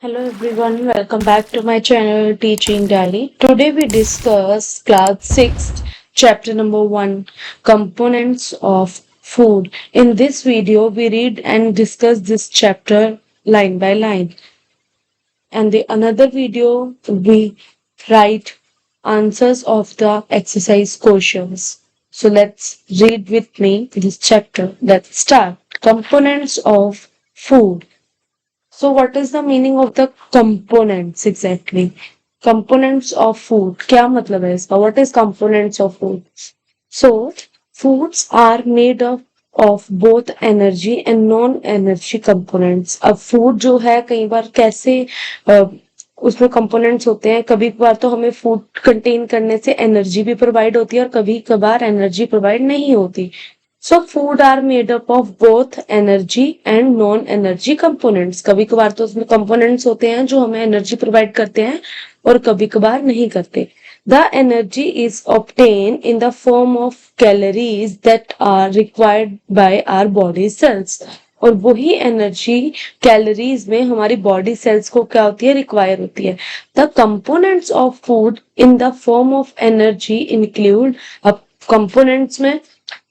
Hello everyone, welcome back to my channel Teaching Daily. Today we discuss class 6, chapter number 1, components of food. In this video, we read and discuss this chapter line by line. And the another video, we write answers of the exercise questions. So let's read with me this chapter. Let's start. Components of food. So what is the meaning of the components exactly? Components of food. क्या मतलब है इसका? What is components of food? So foods are made of both energy and non-energy components. अब food जो है कई बार कैसे उसमें कंपोनेंट्स होते हैं. कभी कभार तो हमें फूड कंटेन करने से एनर्जी भी प्रोवाइड होती है और कभी कभार एनर्जी प्रोवाइड नहीं होती. So food are made up of both energy and non-energy components. कभी कभार तो उसमें components होते हैं जो हमें एनर्जी प्रोवाइड करते हैं और कभी कभार नहीं करते. The energy is obtained in the form of calories that are required by our body cells. और वही एनर्जी कैलोरीज में हमारी बॉडी सेल्स को क्या होती है, रिक्वायर होती है. The components of food in the form of energy include. अब कंपोनेंट्स में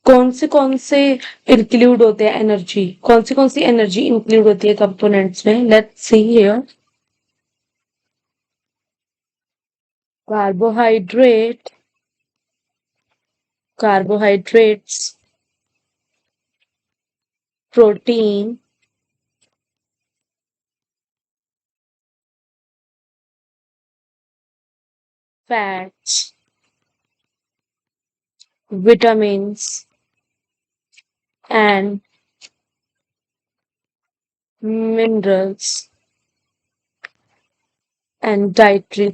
कौन से इंक्लूड होते हैं एनर्जी, कौन सी एनर्जी इंक्लूड होती है कंपोनेंट्स में. Let's see here. Carbohydrates, protein, fats, vitamins and minerals and dietary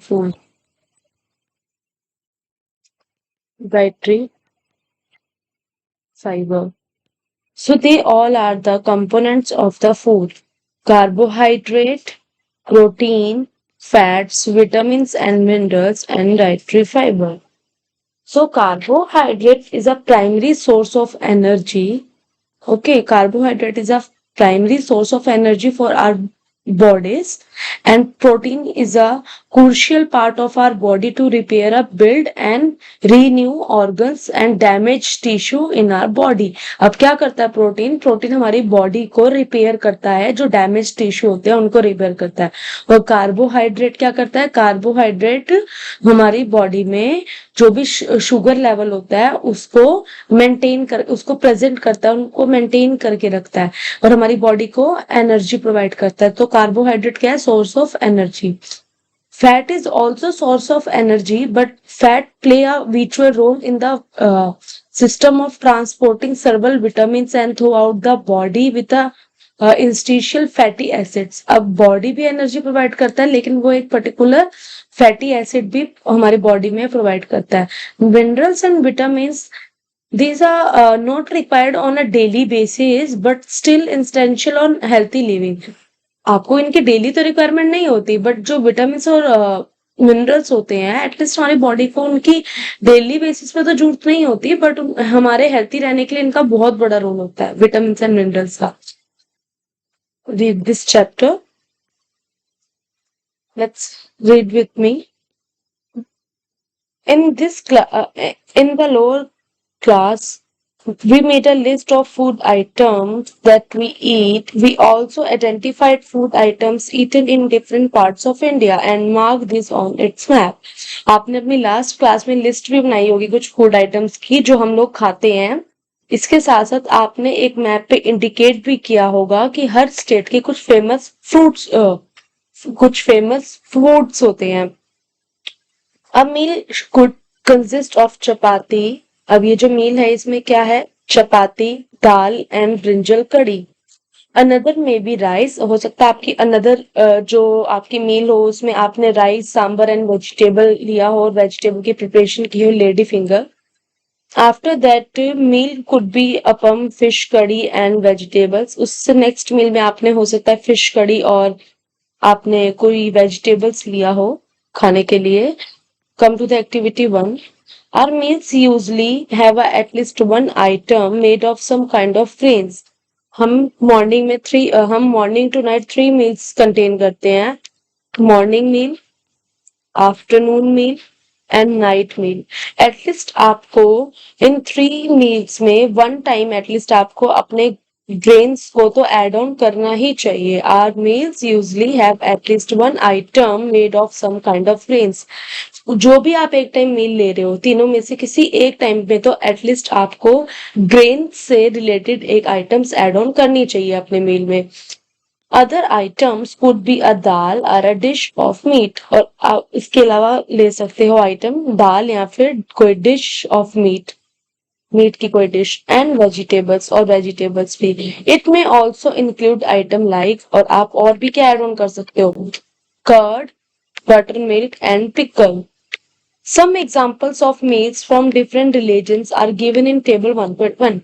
fiber. So they all are the components of the food. Carbohydrate, protein, fats, vitamins and minerals and dietary fiber. So carbohydrate is a primary source of energy. Okay, carbohydrate is a primary source of energy for our bodies, and protein is a crucial part of our body to repair, up, build and renew organs and damaged tissue in our body. अब क्या करता है protein? Protein हमारी body को repair करता है, जो damage tissue होते हैं उनको रिपेयर करता है. और कार्बोहाइड्रेट क्या करता है? कार्बोहाइड्रेट हमारी बॉडी में जो भी शुगर लेवल होता है उसको मेंटेन कर, उसको प्रेजेंट करता है, उनको मेंटेन करके रखता है और हमारी बॉडी को एनर्जी प्रोवाइड करता है. तो कार्बोहाइड्रेट क्या है? Source of energy. Fat is also source of energy, but fat play a vital role in the system of transporting several vitamins and throughout the body with a इंस्टीशियल fatty acids. अब body भी energy provide करता है लेकिन वो एक particular fatty acid भी हमारी बॉडी में प्रोवाइड करता है. Minerals and vitamins, these are not required on a daily basis but still essential on healthy living. आपको इनकी डेली तो रिक्वायरमेंट नहीं होती, बट जो विटामिन और मिनरल्स होते हैं एटलीस्ट हमारी बॉडी को उनकी डेली बेसिस पे तो जरूरत नहीं होती, बट हमारे हेल्थी रहने के लिए इनका बहुत बड़ा रोल होता है विटामिन एंड मिनरल्स का. Read this chapter. Let's read with me. In the lower class, we made a list of food items that we eat. We also identified food items eaten in different parts of India and marked this on its map. आपने अपनी last class में list भी बनाई होगी कुछ food items की जो हम लोग खाते हैं. इसके साथ साथ आपने एक मैप पे इंडिकेट भी किया होगा कि हर स्टेट के कुछ फेमस फूड्स होते हैं. A meal could consist of chapati. अब ये जो मील है इसमें क्या है? चपाती, दाल एंड ब्रिंजल कड़ी. अनदर में बी राइस. हो सकता है आपकी अनदर जो आपकी मील हो उसमें आपने राइस, सांबर एंड वेजिटेबल लिया हो और वेजिटेबल की प्रिपरेशन की हो, lady finger. After that meal could be appam, fish curry and vegetables. उससे नेक्स्ट मील में आपने हो सकता है फिश कड़ी और आपने कोई वेजिटेबल्स लिया हो खाने के लिए. Come to the activity 1. Our meals usually have at least one item made of some kind of grains. हम morning to night 3 meals contain करते हैं. Morning meal, afternoon meal and night meal. At least आपको इन 3 meals में one time at least आपको अपने grains को तो ऐड ऑन करना ही चाहिए। Our meals usually have at least one item made of some kind of grains. जो भी आप एक टाइम मील ले रहे हो, तीनों में से किसी एक टाइम में तो एटलीस्ट आपको ग्रेन से रिलेटेड एक आइटम्स ऐड ऑन करनी चाहिए अपने मील में। Other items could be a dal और अ डिश ऑफ मीट, और आप इसके अलावा ले सकते हो आइटम दाल या फिर कोई डिश ऑफ मीट, मीट की कोई डिश, एंड वेजिटेबल्स और वेजिटेबल्स भी। इट में ऑल्सो इंक्लूड आइटम लाइक, और आप और भी क्या ऐड ऑन कर सकते हो, curd, butter milk and pickle. Some examples of meals from different religions are given in table 1.1.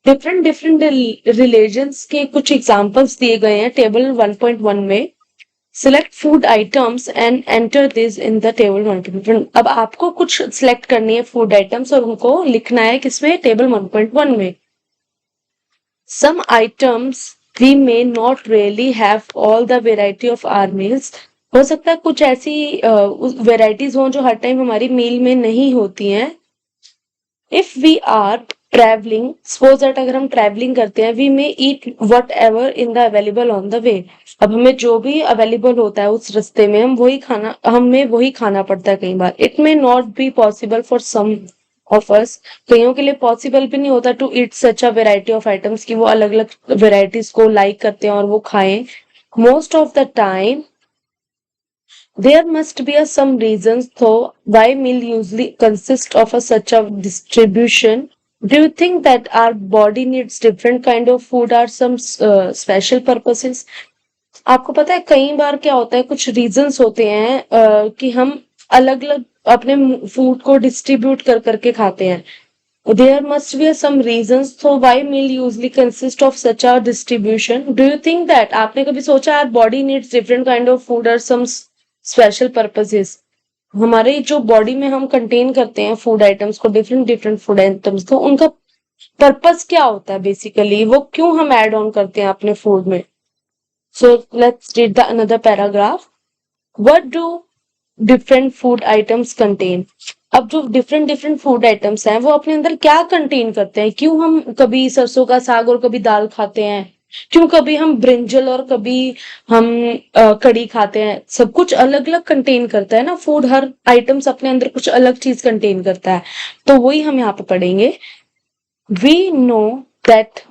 Different religions के कुछ एग्जाम्पल्स दिए गए हैं टेबल 1.1 में। Select food items and enter this in the table 1.1। अब आपको कुछ सिलेक्ट करनी है फूड आइटम्स और उनको लिखना है किसमें, टेबल 1.1 में। Some items we may not really have all the variety of our meals. हो सकता है कुछ ऐसी वेराइटीज हो जो हर टाइम हमारी मील में नहीं होती हैं। If we are travelling, suppose that अगर हम ट्रैवलिंग करते हैं, we may eat whatever in the available on the way. अब हमें जो भी अवेलेबल होता है उस रास्ते में हमें वही खाना पड़ता है कई बार। It may not be possible for some of us, कईयों के लिए पॉसिबल भी नहीं होता to eat such a variety of items कि वो अलग अलग वेराइटीज को लाइक करते हैं और वो खाएं। Most of the time there must be some reasons though why meal usually consists of such a distribution. Do you think that our body needs different kind of food or some special purposes? आपको पता है कई बार क्या होता है, कुछ reasons होते हैं कि हम अलग अलग अपने फूड को डिस्ट्रीब्यूट कर करके खाते हैं। There must be some reasons so why meal usually consist of such a distribution. Do you think that आपने कभी सोचा our body needs different kind of food or some special purposes? हमारे जो बॉडी में हम कंटेन करते हैं food items को, डिफरेंट डिफरेंट फूड आइटम्स, तो उनका पर्पस क्या होता है बेसिकली, वो क्यों हम ऐड ऑन करते हैं अपने फूड में। So let's read the another paragraph. What do different food items contain. अब जो डिफरेंट डिफरेंट फूड आइटम्स हैं वो अपने अंदर क्या कंटेन करते हैं, क्यों हम कभी सरसों का साग और कभी दाल खाते हैं, क्यों कभी हम ब्रिंजल और कभी हम कड़ी खाते हैं। सब कुछ अलग अलग कंटेन करता है ना फूड, हर आइटम्स अपने अंदर कुछ अलग चीज कंटेन करता है। तो वही हम यहाँ पे पढ़ेंगे। We know that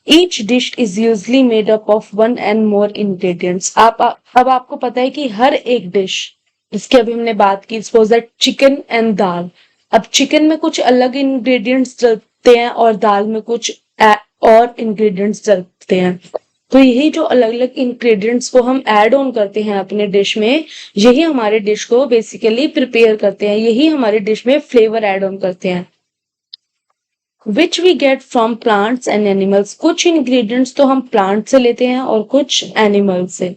each dish is usually made up of one and more ingredients. अब आपको पता है कि हर एक डिश जिसकी अभी हमने बात की, सपोज दैट चिकन एंड दाल। अब चिकन में कुछ अलग इंग्रेडिएंट्स डलते हैं और दाल में कुछ और इंग्रेडिएंट्स डलते हैं। तो यही जो अलग अलग इंग्रेडिएंट्स को हम ऐड ऑन करते हैं अपने डिश में, यही हमारे डिश को बेसिकली प्रिपेयर करते हैं, यही हमारे डिश में फ्लेवर ऐड ऑन करते हैं। Which we get from plants and animals. कुछ इंग्रेडिएंट्स तो हम प्लांट से लेते हैं और कुछ एनिमल से।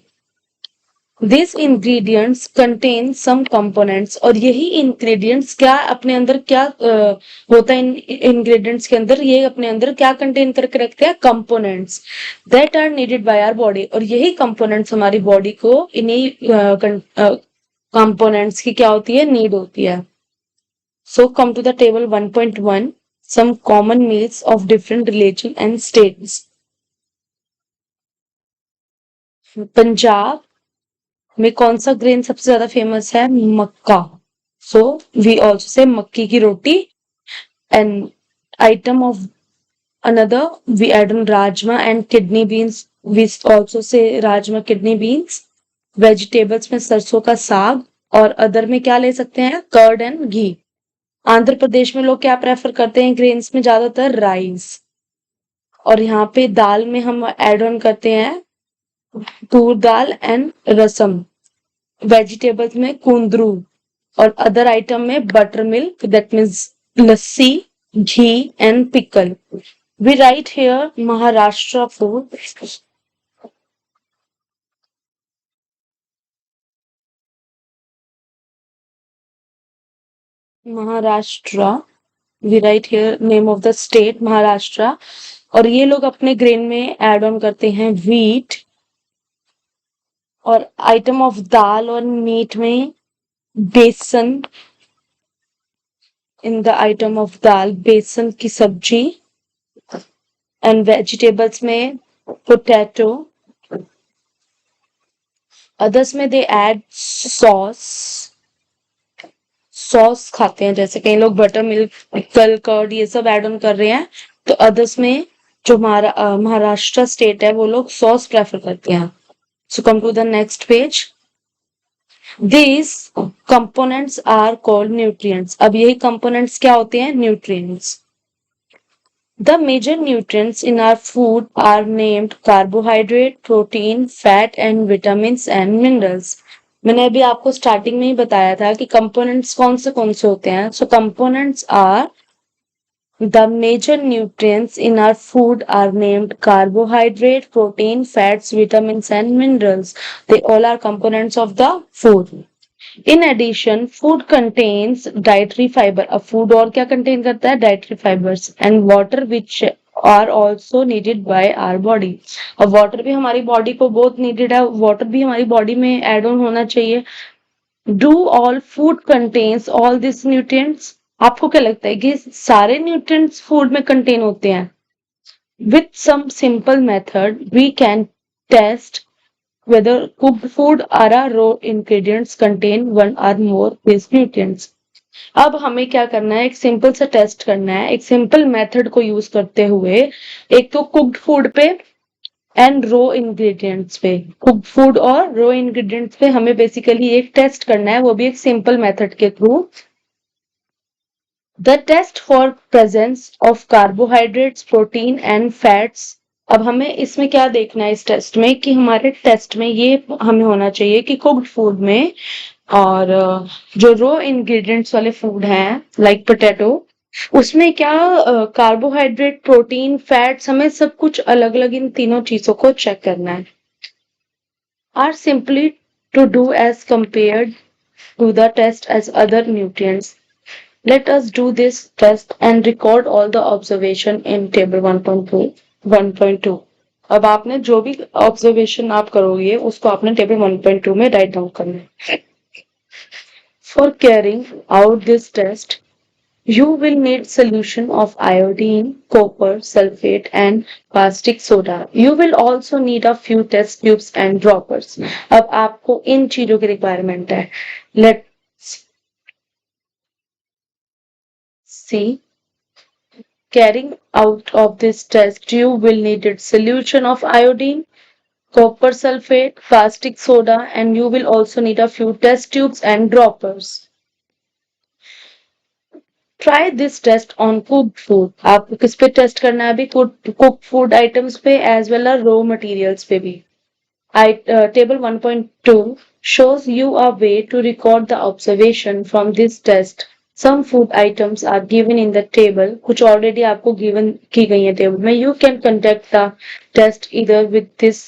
These ingredients contain some components, और यही ingredients क्या अपने अंदर क्या होता है इन ingredients के अंदर, ये अपने अंदर क्या contain करके रखते हैं, components that are needed by our body। और यही components हमारी body को इन्हीं components की क्या होती है, need होती है। So come to the table 1.1, some common meals of different religion and states. Punjab में कौन सा ग्रेन सबसे ज्यादा फेमस है, मक्का। सो वी ऑल्सो से मक्की की रोटी। And item of another we add on rajma and kidney beans, we also say rajma kidney beans. Vegetables में सरसों का साग, और अदर में क्या ले सकते हैं, कर्ड एंड घी। आंध्र प्रदेश में लोग क्या प्रेफर करते हैं ग्रेन्स में, ज्यादातर राइस। और यहाँ पे दाल में हम एड ऑन करते हैं तूर दाल एंड रसम। वेजिटेबल्स में कुंदरू, और अदर आइटम में butter milk, that means lassi, ghee and pickle. We write here Maharashtra food. Maharashtra, we write here name of the state Maharashtra. और ये लोग अपने ग्रेन में एड ऑन करते हैं व्हीट, और आइटम ऑफ दाल और मीट में बेसन, इन द आइटम ऑफ दाल बेसन की सब्जी, एंड वेजिटेबल्स में पोटैटो, अदर्स में दे ऐड सॉस, सॉस खाते हैं, जैसे कई लोग बटर मिल्क, पिकल, कर्ड ये सब ऐड ऑन कर रहे हैं, तो अदर्स में जो महाराष्ट्र स्टेट है वो लोग सॉस प्रेफर करते हैं. So come to the next page. These components are called nutrients. अब यही components क्या होते हैं? Nutrients. The major nutrients in our food are named carbohydrate, protein, fat and vitamins and minerals. मैंने अभी आपको स्टार्टिंग में ही बताया था कि कंपोनेंट्स कौन से होते हैं. So components are the major nutrients in our food are named carbohydrate, protein, fats, vitamins and minerals. They all are components of the food. In addition, food contains dietary fiber. अब food और क्या contain करता है? Dietary fibers and water which are also needed by our body. अब water भी हमारी body को बहुत needed है. water भी हमारी body में add on होना चाहिए. Do all food contains all these nutrients? आपको क्या लगता है कि सारे nutrients food में contain होते हैं? With some simple method, we can test whether cooked food or raw ingredients contain one or more these nutrients. अब हमें क्या करना है? एक सिंपल सा टेस्ट करना है, एक सिंपल मेथड को यूज करते हुए. एक तो कुक्ड फूड पे एंड रो इंग्रेडिएंट्स पे. कुक्ड फूड और रो इंग्रेडिएंट्स पे हमें बेसिकली एक टेस्ट करना है, वो भी एक सिंपल मेथड के through. The test for presence of carbohydrates, protein and fats. अब हमें इसमें क्या देखना है इस टेस्ट में कि हमारे टेस्ट में ये हमें होना चाहिए कि कुक्ड फूड में और जो रो इंग्रेडिएंट्स वाले फूड हैं लाइक पोटैटो, उसमें क्या कार्बोहाइड्रेट, प्रोटीन, फैट्स, हमें सब कुछ अलग अलग इन तीनों चीजों को चेक करना है. Are simply to do as compared to the test as other nutrients. Let us do this test and record all the observation in table 1.2. 1.2. अब आपने जो भी ऑब्जर्वेशन आप करोगे उसको आपने टेबल 1.2 में राइट डाउन करना है. For carrying out this test, you will need solution of iodine, copper, sulfate and caustic soda. You will also need a few test tubes and droppers. अब आपको इन चीजों की रिक्वायरमेंट है. Let's see. Carrying out of this test, you will need a solution of iodine, copper sulfate, caustic soda, and you will also need a few test tubes and droppers. Try this test on cooked food. आपको किस पे test करना है अभी? cooked food items पे as well as raw materials पे भी. Table 1.2 shows you a way to record the observation from this test. Some food items are given in the table. कुछ already आपको given की गई है table में. You can conduct the test either with this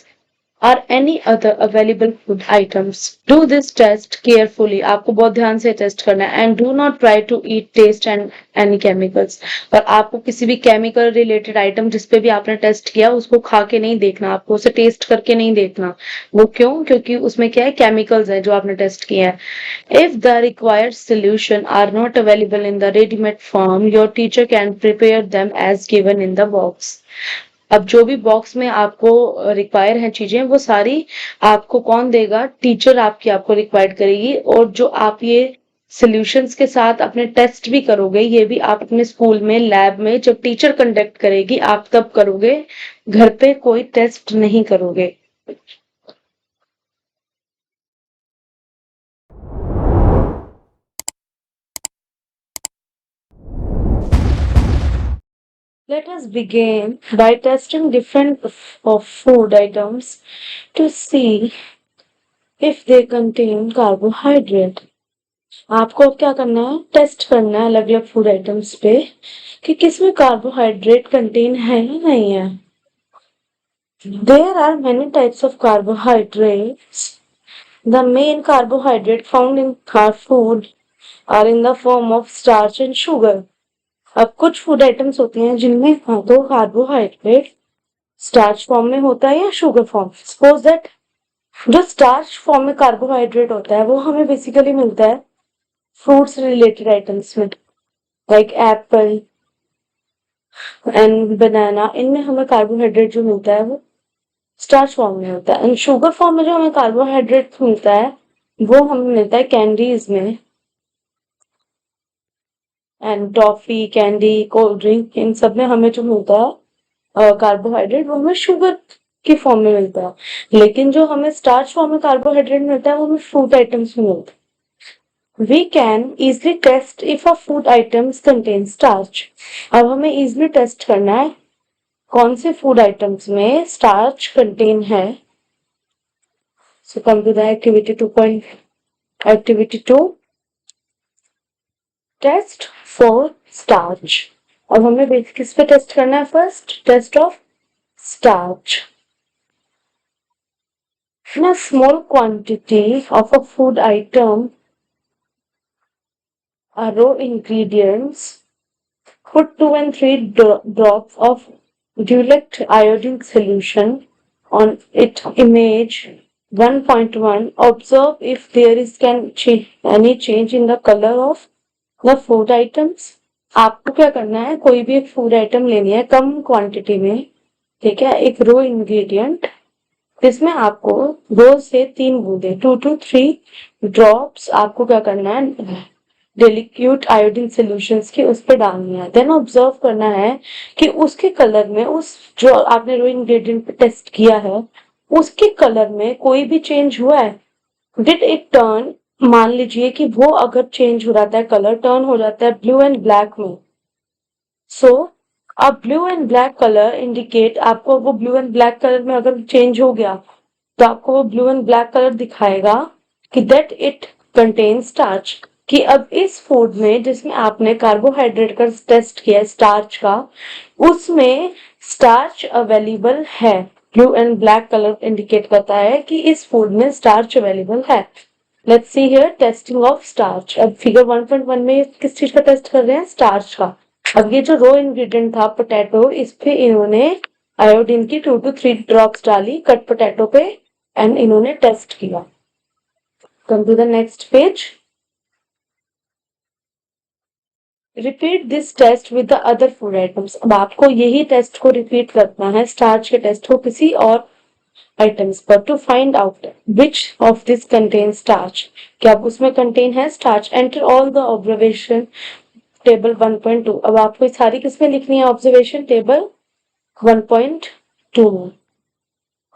or any other available food items. Do this test carefully. आपको बहुत ध्यान से टेस्ट करना है. And do not try to eat, taste and any chemicals. और आपको किसी भी केमिकल रिलेटेड आइटम जिस पे भी आपने टेस्ट किया उसको खा के नहीं देखना, आपको उसे टेस्ट करके नहीं देखना. वो क्यों? क्योंकि उसमें क्या है? केमिकल्स है जो आपने टेस्ट किया है. If the required solution are not available in the ready-made form, your teacher can prepare them as given in the box. अब जो भी बॉक्स में आपको रिक्वायर है चीजें वो सारी आपको कौन देगा? टीचर आपको रिक्वायर्ड करेगी. और जो आप ये सॉल्यूशंस के साथ अपने टेस्ट भी करोगे, ये भी आप अपने स्कूल में लैब में जब टीचर कंडक्ट करेगी आप तब करोगे, घर पे कोई टेस्ट नहीं करोगे. Let us begin by testing different of food items to see if they contain carbohydrate. आपको अब क्या करना है? टेस्ट करना है अलग अलग फूड आइटम्स पे कि किसमें कार्बोहाइड्रेट कंटेन है या नहीं है. There are many types of carbohydrates. The main carbohydrate found in our food are in the form of starch and sugar. अब कुछ फूड आइटम्स होते हैं जिनमें हाँ तो कार्बोहाइड्रेट स्टार्च फॉर्म में होता है या शुगर फॉर्म. सपोज दैट जो स्टार्च फॉर्म में कार्बोहाइड्रेट होता है वो हमें बेसिकली मिलता है फ्रूट्स रिलेटेड आइटम्स में, लाइक एप्पल एंड बनाना। इनमें हमें कार्बोहाइड्रेट जो मिलता है वो स्टार्च फॉर्म में होता है। एंड शुगर फॉर्म में जो हमें कार्बोहाइड्रेट मिलता है वो हमें मिलता है कैंडीज में, and toffee, candy, cold drink, इन सब में हमें जो मिलता है कार्बोहाइड्रेट वो हमें शुगर की फॉर्म में मिलता है। लेकिन जो हमें स्टार्च फॉर्म में कार्बोहाइड्रेट मिलता है वो हमें फ्रूट आइटम्स में मिलता है। We can easily test if a food items contain starch. अब हमें easily टेस्ट करना है कौन से फूड आइटम्स में स्टार्च कंटेन है। So come to the activity 2, test for starch. अब हमें किस पे टेस्ट करना है? First, test of starch. In a small quantity of a food item, a raw ingredients, put 2 and 3 drops of dilute iodine solution on it. Image 1.1. Observe if there is any change in the color of the food items. आपको क्या करना है, कोई भी एक food item लेनी है कम quantity में, ठीक है, एक रो इंग्रेडिएंट, जिसमें आपको 2 से 3 बूंदे 2 to 3 ड्रॉप्स आपको क्या करना है, डेलिक्यूट आयोडीन सॉल्यूशंस की उस पर डालनी है। देन ऑब्जर्व करना है कि उसके कलर में, उस जो आपने रो इंग्रेडिएंट पे टेस्ट किया है उसके कलर में कोई भी चेंज हुआ है? डिड इट टर्न, मान लीजिए कि वो अगर चेंज हो जाता है, कलर टर्न हो जाता है ब्लू एंड ब्लैक में, सो अब blue and black colour indicate, आपको वो ब्लू एंड ब्लैक कलर में अगर चेंज हो गया तो आपको वो ब्लू एंड ब्लैक कलर दिखाएगा कि दैट इट कंटेन स्टार्च, कि अब इस फूड में जिसमें आपने कार्बोहाइड्रेट का टेस्ट किया स्टार्च का, उसमें स्टार्च अवेलेबल है। Blue and black colour indicate करता है कि इस फूड में स्टार्च अवेलेबल है। Let's see here testing of starch. अब फिगर 1.1 में किस चीज का टेस्ट कर रहे हैं? स्टार्च का। अब ये जो रो इंग्रेडिएंट था पोटैटो, इस पे इन्होंने आयोडीन की 2 to 3 ड्रॉप्स डाली कट पोटैटो पे एंड इन्होंने टेस्ट किया। Come to the next page. Repeat this test with the other food items. अब आपको यही टेस्ट को रिपीट करना है, स्टार्च के टेस्ट को किसी और आइटम्स पर, to find out which of this contain starch, क्या अब उसमें कंटेन है starch. Enter all the observation table 1.2। अब आपको सारी किसमें लिखनी है? ऑब्जर्वेशन टेबल 1.2 में।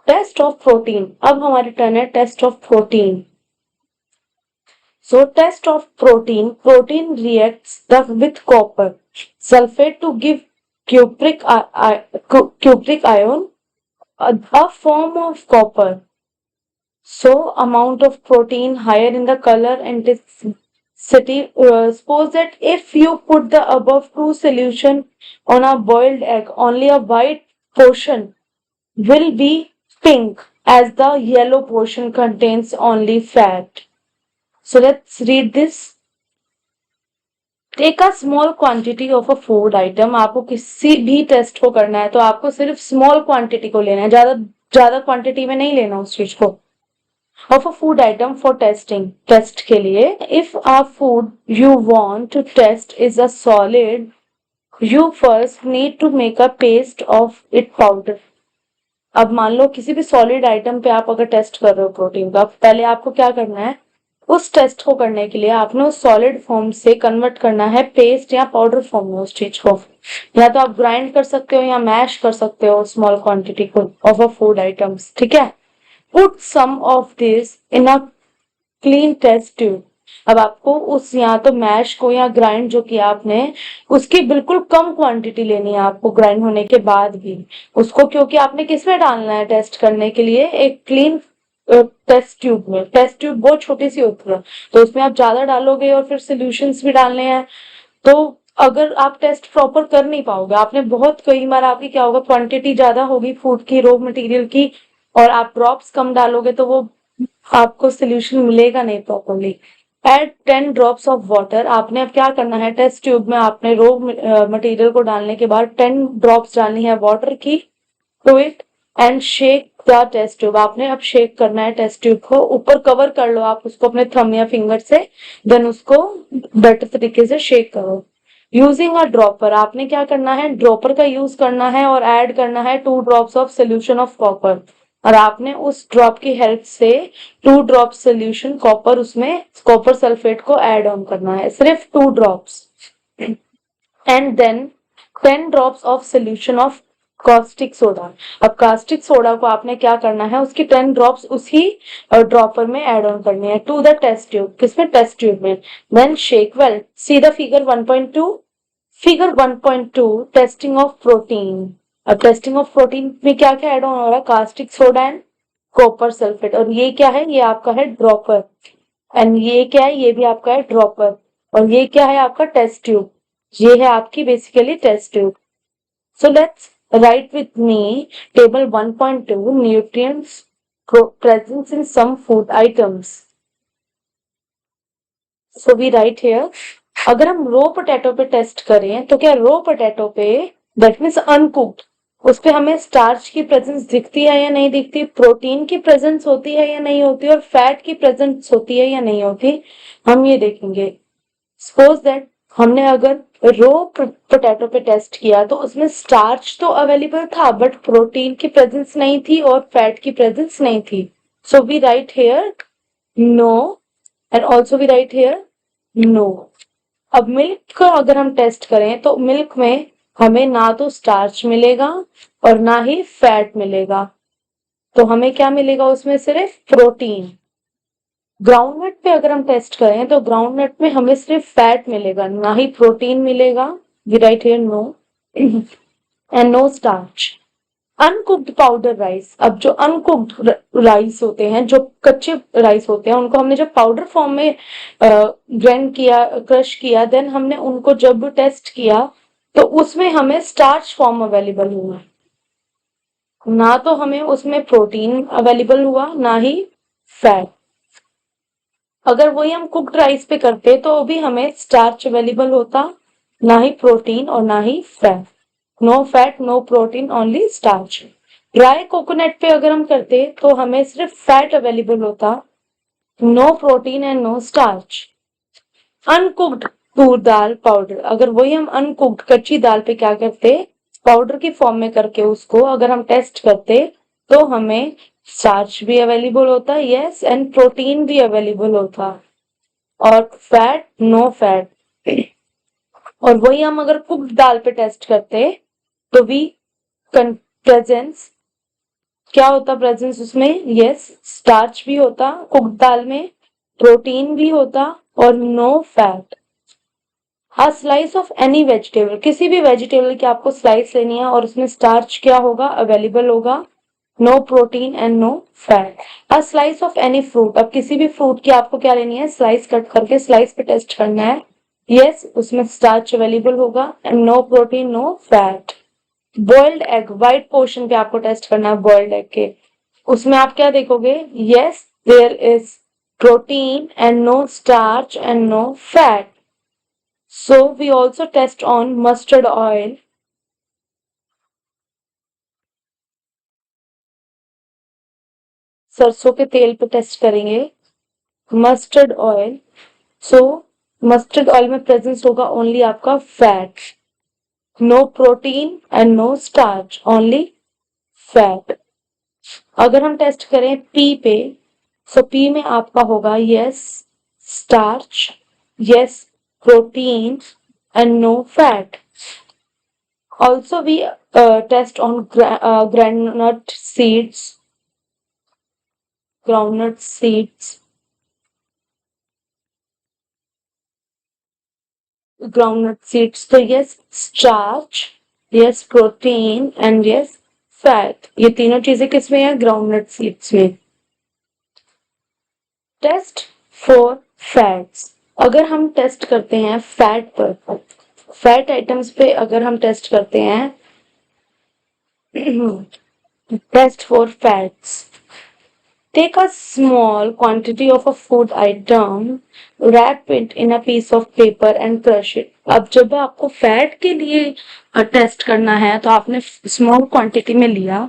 Test of protein. अब हमारी टर्न है test of protein. So test of protein. Protein reacts with copper sulfate to give cupric ion, a form of copper. So amount of protein higher in the color and intensity. Suppose that if you put the above 2 solution on a boiled egg, only a white portion will be pink as the yellow portion contains only fat. So let's read this. Take a small quantity of a food item. आपको किसी भी test को करना है तो आपको सिर्फ small quantity को लेना है, ज्यादा क्वांटिटी में नहीं लेना उस चीज को। Of a food item for testing. Test के लिए, if a food you want to test is a solid, you first need to make a paste of it powder. अब मान लो किसी भी सॉलिड आइटम पे आप अगर टेस्ट कर रहे हो प्रोटीन का, पहले आपको क्या करना है, उस टेस्ट को करने के लिए आपने उस सॉलिड फॉर्म से कन्वर्ट करना है पेस्ट या पाउडर फॉर्म में उस चीज को। या तो आप ग्राइंड कर सकते हो या मैश कर सकते हो स्मॉल क्वांटिटी को ऑफ अ फूड आइटम्स, ठीक है। Put some of this in a clean test tube. अब आपको उस या तो मैश को या ग्राइंड जो किया आपने उसकी बिल्कुल कम क्वांटिटी लेनी है आपको ग्राइंड होने के बाद भी उसको, क्योंकि आपने किसमें डालना है टेस्ट करने के लिए? एक क्लीन टेस्ट ट्यूब में। टेस्ट ट्यूब बहुत छोटी सी होती है तो उसमें आप ज्यादा डालोगे और फिर सोल्यूशंस भी डालने हैं तो अगर आप टेस्ट प्रॉपर कर नहीं पाओगे, आपने बहुत कई बार आपकी क्या होगा, क्वांटिटी ज्यादा होगी फूड की, रॉ मटेरियल की, और आप ड्रॉप्स कम डालोगे तो वो आपको सोल्यूशन मिलेगा नहीं properly. Add 10 drops of water. आपने अब क्या करना है, टेस्ट ट्यूब में आपने रॉ मटेरियल को डालने के बाद 10 ड्रॉप्स डालनी है वाटर की टू इट एंड शेक क्या टेस्ट ट्यूब, आपने अब शेक करना है टेस्ट ट्यूब को, ऊपर कवर कर लो आप उसको अपने थंब या फिंगर से, देन उसको बेटर तरीके से शेक करो। यूजिंग अ ड्रॉपर, आपने क्या करना है, ड्रॉपर का यूज करना है और ऐड करना है 2 drops of solution of copper, और आपने उस ड्रॉप की हेल्प से 2 ड्रॉप सोल्यूशन कॉपर, उसमें कॉपर सल्फेट को ऐड ऑन करना है, सिर्फ 2 ड्रॉप्स, and then 10 drops of solution of caustic soda. अब कास्टिक सोडा को आपने क्या करना है, उसकी 10 ड्रॉप्स उसी ड्रॉपर में ऐड ऑन करनी है टू द टेस्ट ट्यूब, किसमें, टेस्ट ट्यूब में। Then shake well, see the figure 1.2, figure 1.2 testing of protein. अब टेस्टिंग ऑफ प्रोटीन में क्या क्या ऐड ऑन हो रहा है, caustic soda and copper sulphate, और ये क्या है, ये आपका है ड्रॉपर, एंड ये क्या है, ये भी आपका है ड्रॉपर, और ये क्या है आपका टेस्ट ट्यूब, ये है आपकी basically test tube. So let's write with me table 1.2 nutrients presence in some food items. So we write here, अगर हम रो पोटैटो पे टेस्ट करें तो क्या रो पोटैटो पे, दैट मीन्स अनकुक्ड, उस पे हमें स्टार्च की प्रेजेंस दिखती है या नहीं दिखती, प्रोटीन की प्रेजेंस होती है या नहीं होती, और फैट की प्रेजेंस होती है या नहीं होती, हम ये देखेंगे। सपोज दैट हमने अगर रो पोटैटो पे टेस्ट किया तो उसमें स्टार्च तो अवेलेबल था बट प्रोटीन की प्रेजेंस नहीं थी और फैट की प्रेजेंस नहीं थी, so we write here no, and also we write here no. अब मिल्क का अगर हम टेस्ट करें तो मिल्क में हमें ना तो स्टार्च मिलेगा और ना ही फैट मिलेगा, तो हमें क्या मिलेगा उसमें, सिर्फ प्रोटीन। ग्राउंडनट पे अगर हम टेस्ट करें तो ग्राउंडनट में हमें सिर्फ फैट मिलेगा, ना ही प्रोटीन मिलेगा, we write here no, and no starch. Uncooked powder rice, अब जो अनकुक्ड राइस होते हैं, जो कच्चे राइस होते हैं, उनको हमने जब पाउडर फॉर्म में ग्राइंड किया, क्रश किया, देन हमने उनको जब टेस्ट किया तो उसमें हमें स्टार्च फॉर्म अवेलेबल हुआ, ना तो हमें उसमें प्रोटीन अवेलेबल हुआ ना ही फैट। अगर वही हम कुक्ड राइस पे करते तो भी हमें स्टार्च अवेलेबल होता, ना ही प्रोटीन और ना ही fat, no fat no protein only starch. Dry coconut पे अगर हम करते तो हमें सिर्फ फैट अवेलेबल होता, no protein and no starch. Uncooked toor dal powder, अगर वही हम अनकुक्ड कच्ची दाल पे क्या करते, पाउडर की फॉर्म में करके उसको अगर हम टेस्ट करते तो हमें स्टार्च भी अवेलेबल होता, यस, एंड प्रोटीन भी अवेलेबल होता, और फैट नो फैट। और वही हम अगर कुक्ड दाल पे टेस्ट करते तो भी प्रेजेंस क्या होता, प्रेजेंस उसमें, यस, स्टार्च भी होता कुक्ड दाल में, प्रोटीन भी होता और no fat. A slice of any vegetable, किसी भी वेजिटेबल की आपको स्लाइस लेनी है और उसमें स्टार्च क्या होगा, अवेलेबल होगा, no protein and no fat. A slice of any fruit, अब किसी भी फ्रूट की आपको क्या लेनी है, स्लाइस कट करके स्लाइस पे टेस्ट करना है, यस, उसमें स्टार्च अवेलेबल होगा and no protein no fat. Boiled egg, white portion पे आपको टेस्ट करना है बॉइल्ड एग के, उसमें आप क्या देखोगे, yes, there is protein and no starch and no fat. So we also test on mustard oil. सरसों के तेल पे टेस्ट करेंगे mustard oil, so mustard oil में प्रेजेंस होगा ओनली आपका fat, no protein and no starch, only fat. अगर हम टेस्ट करें पी पे, सो पी में आपका होगा yes starch, yes protein and no fat. Also we test on groundnut seeds, groundnut seeds, groundnut seeds. So yes, starch, yes protein and yes fat. ये तीनों चीजें किसमें है, groundnut seeds में। टेस्ट फॉर फैट्स, अगर हम टेस्ट करते हैं फैट पर, फैट आइटम्स पे अगर हम टेस्ट करते हैं, test for fats, take a small quantity of a food item, wrap it in a piece of paper and crush it. अब जब आपको फैट के लिए टेस्ट करना है तो आपने स्मॉल क्वांटिटी में लिया,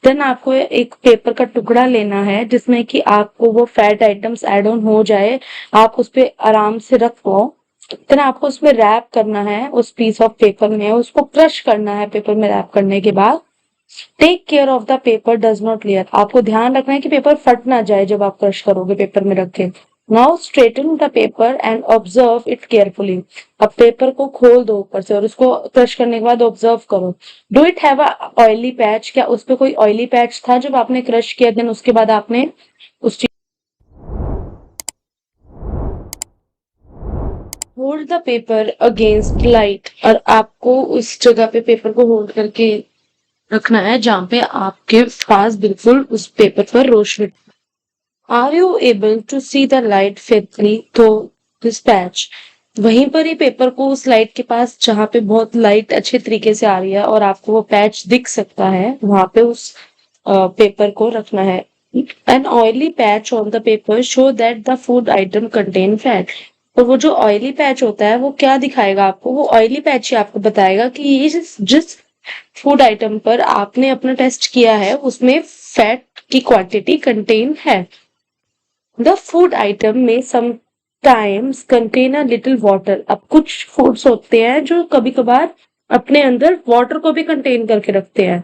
देन आपको एक पेपर का टुकड़ा लेना है जिसमें कि आपको वो फैट आइटम्स ऐड ऑन हो जाए, आप उस पे आराम से रखो। देन आपको उसमें रैप करना है, उस पीस ऑफ पेपर में उसको क्रश करना है। पेपर में रैप करने के बाद take care of the paper does not layer, आपको ध्यान रखना है कि पेपर फट ना जाए जब आप क्रश करोगे पेपर में रख के। Now straighten the paper and observe it carefully, अब पेपर को खोल दो ऊपर से और उसको क्रश करने के बाद ऑब्जर्व करो। Do it have a oily patch, क्या उस पे कोई ऑयली पैच था जब आपने क्रश किया, देन उसके बाद आपने उस hold the paper against light, और आपको उस जगह पे पेपर को होल्ड करके रखना है जहाँ पे आपके पास बिल्कुल उस पेपर पर रोशनी। Are you able to see the light faithfully to this patch, वहीं पर ही पेपर को उस लाइट के पास जहाँ पे बहुत लाइट अच्छे तरीके से आ रही है और आपको वो पैच दिख सकता है, वहां पे उस पेपर को रखना है। An oily patch on the paper show that the food item contain fat, और वो जो ऑयली पैच होता है वो क्या दिखाएगा आपको, वो ऑयली पैच ही आपको बताएगा कि ये जिस फूड आइटम पर आपने अपना टेस्ट किया है उसमें फैट की क्वांटिटी कंटेन है। द फूड आइटम में sometimes contain a little water, अब कुछ फूड्स होते हैं जो कभी कभार अपने अंदर वाटर को भी कंटेन करके रखते हैं।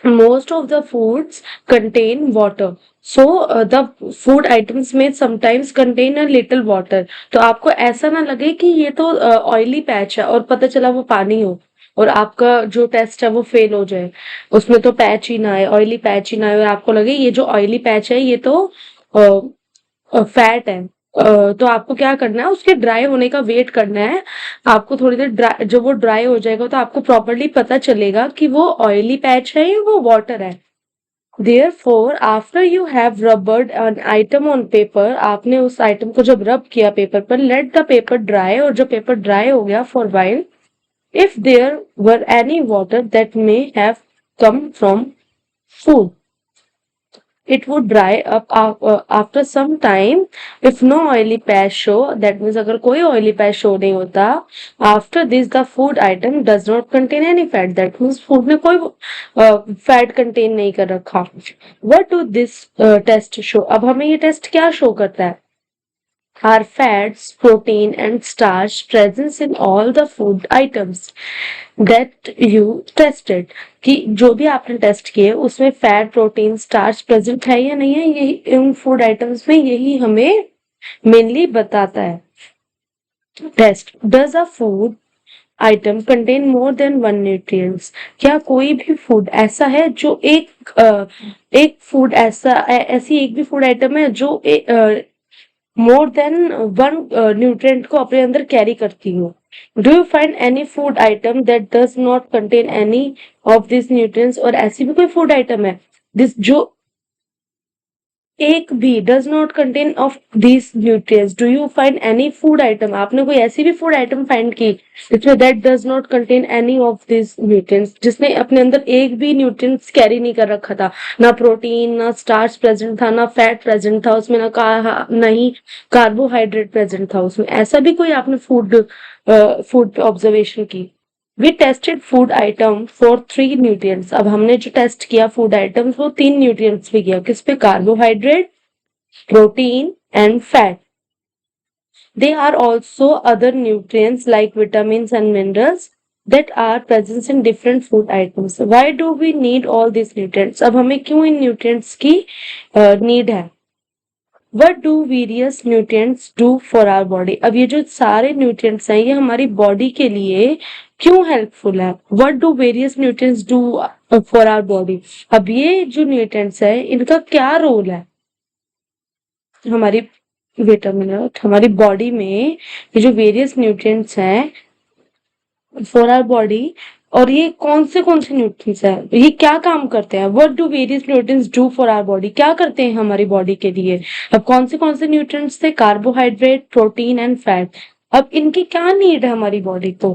Most of the foods contain water. So the food items may sometimes contain a little water. तो आपको ऐसा ना लगे कि ये तो ऑयली पैच है और पता चला वो पानी हो और आपका जो टेस्ट है वो फेल हो जाए, उसमें तो पैच ही ना आए, ऑयली पैच ही ना आए और आपको लगे ये जो ऑयली पैच है ये तो फैट है। तो आपको क्या करना है, उसके ड्राई होने का वेट करना है। आपको थोड़ी देर ड्राई, जब वो ड्राई हो जाएगा तो आपको प्रॉपर्ली पता चलेगा कि वो ऑयली पैच है या वो वाटर है। Therefore, after you have rubbed an item on paper, आपने उस आइटम को जब रब किया पेपर पर, let the paper dry, और जब पेपर ड्राई हो गया for while, if there were any water that may have come from food, it would dry up after some time. If no oily patch show, that means अगर कोई oily patch show नहीं होता, after this the food item does not contain any fat, that means food में कोई fat contain नहीं कर रखा। What do this test show, अब हमें ये test क्या show करता है? Are fats, protein and starch present in all the food items that you tested, कि जो भी आपने टेस्ट किए उसमें फैट, प्रोटीन, स्टार्च प्रेजेंट है या नहीं है, यही इन फूड आइटम्स में यही हमें मेनली बताता है। Test, does a food item contain more than one nutrients, क्या कोई भी फूड ऐसा है जो एक फूड ऐसी एक भी फूड आइटम है जो मोर देन वन न्यूट्रिएंट को अपने अंदर कैरी करती हो। Do you find any food item that does not contain any of this nutrients, और ऐसी भी कोई फूड आइटम है दिस जो एक भी does not contain of this nutrients, do you find any food item, आपने कोई ऐसी भी फूड आइटम फाइंड की जिसमें that does not contain any of this nutrients, जिसने अपने अंदर एक भी न्यूट्रिएंट्स कैरी नहीं कर रखा था, ना प्रोटीन, ना स्टार्च प्रेजेंट था, ना फैट प्रेजेंट था उसमें, ना नहीं कार्बोहाइड्रेट प्रेजेंट था उसमें, ऐसा भी कोई आपने फूड पे ऑब्जर्वेशन की। We tested food item for 3 nutrients, अब हमने जो टेस्ट किया फूड आइटम्स वो 3 न्यूट्रिएंट्स पे किया, किस पे? Carbohydrate, protein and fat. They are also other nutrients like vitamins and minerals that are present in different food items. Why do we need all these nutrients? अब हमें क्यों इन nutrients की need है? What do various nutrients do for our body? अब ये जो सारे nutrients हैं ये हमारी बॉडी के लिए क्यों हेल्पफुल है? What do various nutrients do for our body? अब ये जो nutrients है इनका क्या रोल है हमारी विटामिन, हमारी बॉडी में ये जो वेरियस न्यूट्रिएंट्स हैं फॉर आवर बॉडी, और ये कौन से न्यूट्रिएंट्स हैं, ये क्या काम करते हैं? What do various nutrients do for our body, क्या करते हैं हमारी बॉडी के लिए? अब कौन से न्यूट्रिएंट्स थे? Carbohydrate, protein and fat. अब इनकी क्या नीड है हमारी बॉडी को,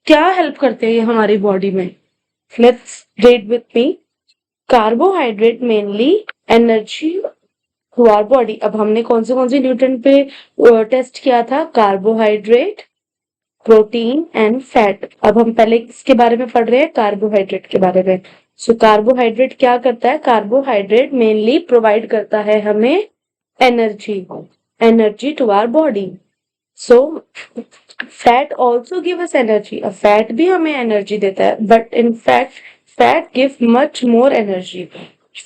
क्या हेल्प करते हैं हमारी बॉडी में? Let's read with me. Carbohydrate mainly energy to our body, अब हमने कौन से न्यूट्रिएंट पे टेस्ट किया था? Carbohydrate, protein and fat. अब हम पहले किसके बारे में पढ़ रहे हैं? कार्बोहाइड्रेट के बारे में। सो कार्बोहाइड्रेट क्या करता है? कार्बोहाइड्रेट मेनली प्रोवाइड करता है हमें energy to our body. So fat also give us energy. अब फैट भी हमें एनर्जी देता है, but in fact fat give much more energy.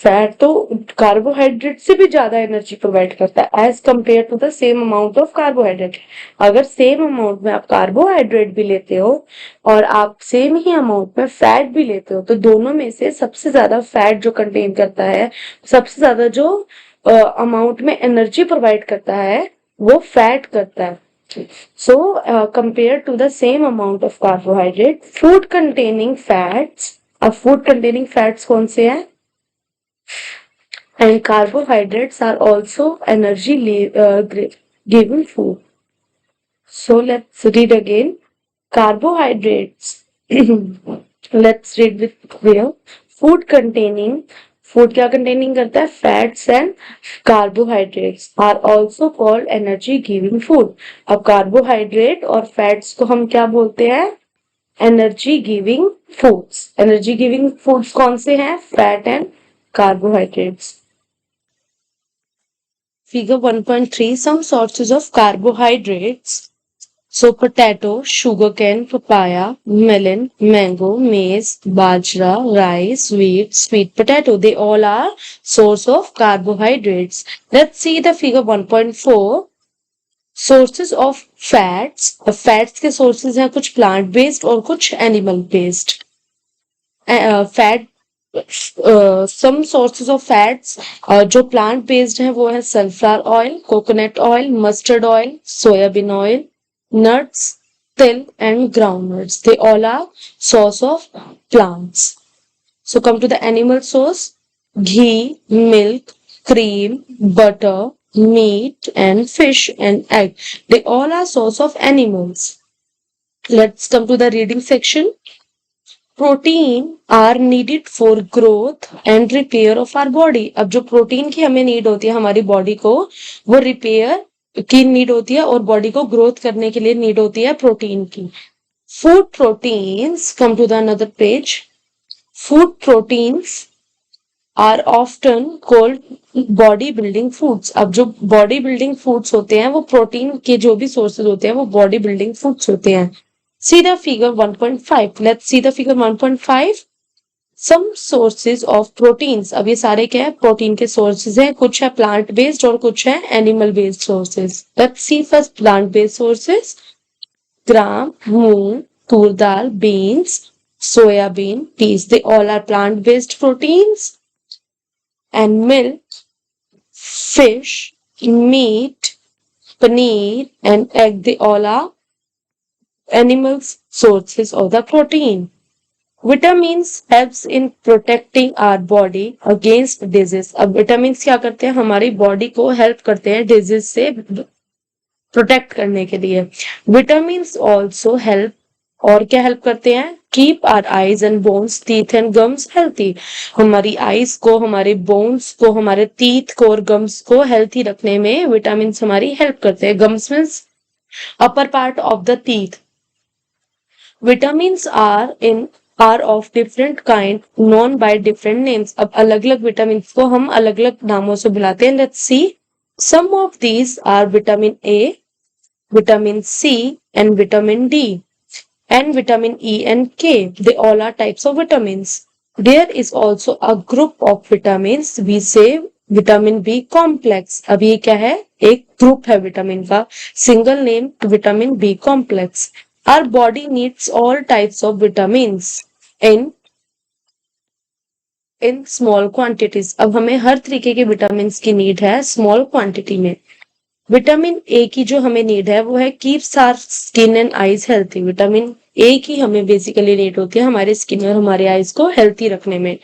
Fat तो कार्बोहाइड्रेट से भी ज्यादा एनर्जी प्रोवाइड करता है as compare to the same amount of carbohydrate. अगर सेम अमाउंट में आप कार्बोहाइड्रेट भी लेते हो और आप सेम ही अमाउंट में फैट भी लेते हो, तो दोनों में से सबसे ज्यादा फैट जो कंटेन करता है, सबसे ज्यादा जो अमाउंट में एनर्जी प्रोवाइड करता है, वो फैट करता है. So, compared to the same amount of carbohydrate, food containing fats, अब food containing fats कौन से हैं? And carbohydrates are also energy giving food. So let's read again. Carbohydrates. Let's read with clear. Food containing. Food क्या containing करता है? Fats and carbohydrates are also called energy giving food. अब carbohydrate और fats को हम क्या बोलते हैं? Energy giving foods. Energy giving foods कौन से हैं? Fat and carbohydrates. Figure 1.3, some sources of carbohydrates. So potato, sugarcane, papaya, melon, mango, maize, bajra, rice, wheat, sweet potato. They all are source of carbohydrates. Let's see the figure 1.4. Sources of fats. Fats के sources हैं कुछ plant based और कुछ animal based. Fat some sources of fats जो plant based हैं वो है sunflower oil, coconut oil, mustard oil, soybean oil, nuts, till and groundnuts. They all are source of plants. So come to the animal source. Ghee, milk, cream, butter, meat and fish and egg. They all are source of animals. Let's come to the reading section. Protein are needed for growth and repair of our body. अब जो protein की हमें need होती है हमारी body को, वो repair की नीड होती है और बॉडी को ग्रोथ करने के लिए नीड होती है प्रोटीन की. Food proteins, come to the another page. Food proteins are often called body building foods. अब जो बॉडी बिल्डिंग फूड्स होते हैं वो प्रोटीन के जो भी सोर्सेज होते हैं वो बॉडी बिल्डिंग फूड्स होते हैं. See the figure 1.5. Let's see the figure 1.5. Some sources of proteins. अब ये सारे क्या है? प्रोटीन के सोर्सेज हैं. कुछ है प्लांट बेस्ड और कुछ है animal based sources. Let's see first plant based sources. Gram, moong, Toor dal, beans, soybean, peas. They all are plant based proteins. And milk, fish, meat, paneer and egg. They all are animals sources of the protein. Vitamins helps in protecting our body against disease. अब vitamins क्या करते हैं? हमारी body को help करते हैं disease से protect करने के लिए. विटामिन्स ऑल्सो हेल्प, और क्या हेल्प करते हैं? Keep our eyes and bones, teeth and gums healthy. हमारी आईज को, हमारे बोन्स को, हमारे टीथ को और गम्स को हेल्थी रखने में विटामिन्स हमारी हेल्प करते हैं. Gums means upper part of the teeth. Vitamins are of different kind known by different names. अब अलग अलग vitamins को हम अलग अलग नामों से बुलाते हैं. Let's see. Some of these are vitamin A, vitamin C and vitamin D and vitamin E and K. They all are types of vitamins. There is also a group of vitamins we say vitamin B complex. अब ये क्या है? एक group है vitamin का. Single name vitamin B complex. Our body needs all types of vitamins in small quantities. अब हमें हर तरीके के विटामिन की नीड है स्मॉल क्वांटिटी में. विटामिन ए की जो हमें नीड है वो है keeps our skin and eyes healthy. Vitamin A की हमें बेसिकली नीड होती है हमारे स्किन और हमारे आईज को हेल्थी रखने में.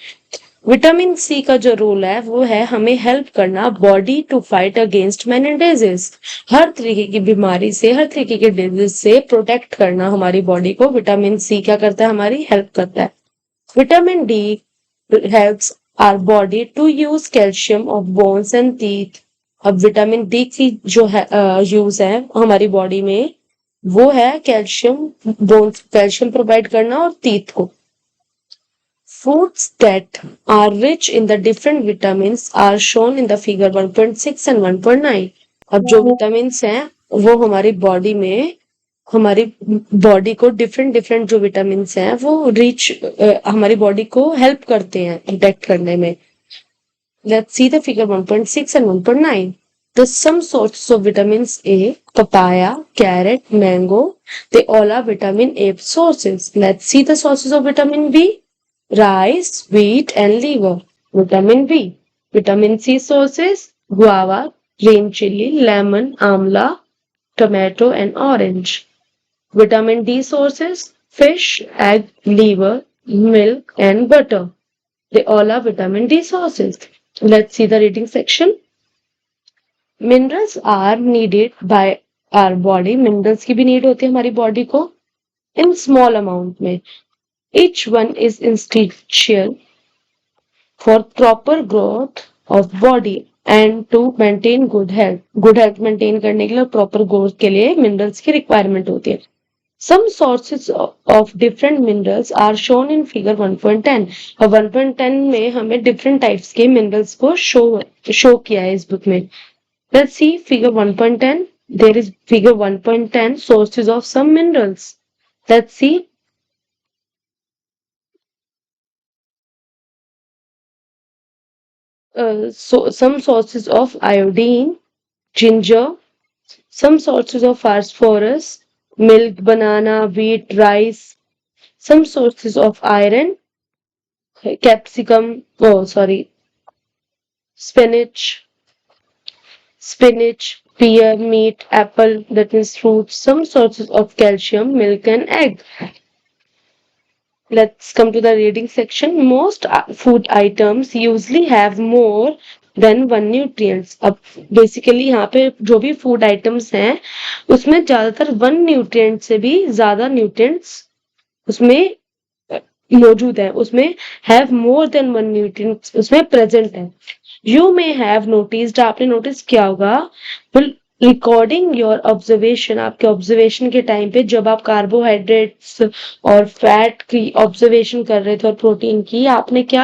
विटामिन सी का जो रोल है वो है हमें हेल्प करना body to fight against many disease. हर तरीके की बीमारी से, हर तरीके के डिजीज से प्रोटेक्ट करना हमारी बॉडी को विटामिन सी क्या करता है? हमारी हेल्प करता है. Vitamin D helps our body to use calcium of bones and teeth. अब विटामिन डी की जो है यूज है हमारी बॉडी में वो है कैल्शियम, बोन्स कैल्शियम प्रोवाइड करना और टीथ को. Foods that are rich in the different vitamins are shown in the figure 1.6 and 1.9. अब जो विटामिन्स हैं वो हमारी बॉडी को डिफरेंट डिफरेंट जो विटामिन्स हैं वो हमारी बॉडी को हेल्प करते हैं डिटेक्ट करने में. Let's see the figure 1.6 and 1.9. The some sources of vitamins A, papaya, carrot, mango, they all are vitamin A sources. Let's see the sources of vitamin B. Rice, wheat and liver. Vitamin B. Vitamin C sources, guava, green chili, lemon, amla, tomato and orange. Vitamin D sources, fish, egg, liver, milk and butter. They all are vitamin D sources. Let's see the reading section. Minerals are needed by our body. Minerals की भी need होती है हमारी body को in small amount में. Each one is essential for proper growth of body and to maintain good health. Good health maintain करने के लिए proper growth के लिए minerals की requirement होती है. Some sources of different minerals are shown in figure 1.10. और 1.10 में हमें different types के minerals को show किया है इस book में. Let's see figure 1.10. There is figure 1.10 sources of some minerals. Let's see. So some sources of iodine, ginger, some sources of phosphorus, milk, banana, wheat, rice, some sources of iron, spinach, pear, meat, apple, that means fruits, some sources of calcium, milk and egg. Let's come to the reading section. Most food items usually have more than one nutrients. अब basically यहाँ पे जो भी food items हैं उसमें ज्यादातर one nutrient से भी ज्यादा न्यूट्रिएंट्स उसमें मौजूद है. उसमें have more than one nutrient उसमें प्रेजेंट है. यू मे हैव नोटिस्ड, आपने नोटिस किया होगा, रिकॉर्डिंग योर ऑब्जर्वेशन, आपके ऑब्जर्वेशन के टाइम पे जब आप कार्बोहाइड्रेट्स और फैट की ऑब्जर्वेशन कर रहे थे और प्रोटीन की, आपने क्या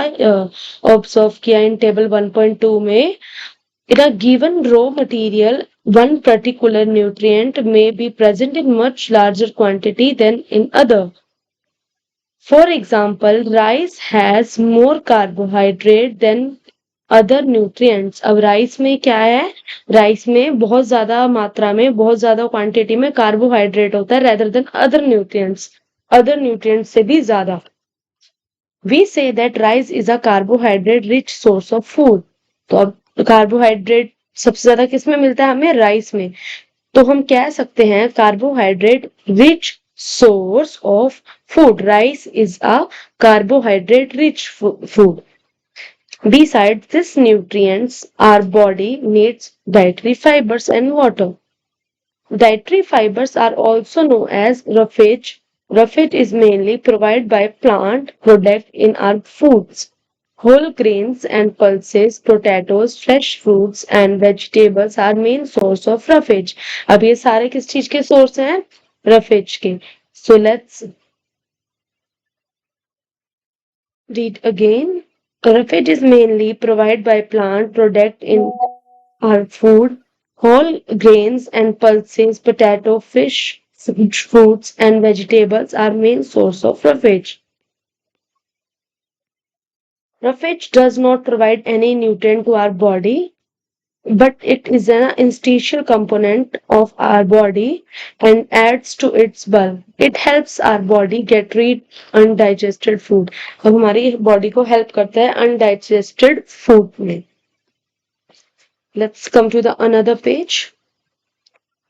ऑब्जर्व किया इन टेबल 1.2 में. In a given raw material, one particular nutrient may be present in much larger quantity than in other. For example, rice has more carbohydrate than other nutrients. अब राइस में क्या है, rice में बहुत ज्यादा मात्रा में बहुत ज्यादा क्वांटिटी में कार्बोहाइड्रेट होता है रेदर देन अदर न्यूट्रिएंट्स से भी ज्यादा. We see that rice is a carbohydrate rich source of food. तो अब कार्बोहाइड्रेट सबसे ज्यादा किस में मिलता है, हमें राइस में. तो हम कह सकते हैं carbohydrate rich source of food. Rice is a carbohydrate rich food. Besides these nutrients, our body needs dietary fibers and water. Dietary fibers are also known as roughage. Roughage is mainly provided by plant products in our foods. Whole grains and pulses, potatoes, fresh fruits and vegetables are main source of roughage. अब ये सारे किस चीज के source हैं, roughage के. So let's read again. Roughage is mainly provided by plant product in our food. Whole grains and pulses, potato, fish, fruits and vegetables are main source of roughage. Roughage does not provide any nutrient to our body, but it is an essential component of our body and adds to its bulk. It helps our body get rid undigested food. अब हमारी body को help करता है undigested food में. Let's come to the another page.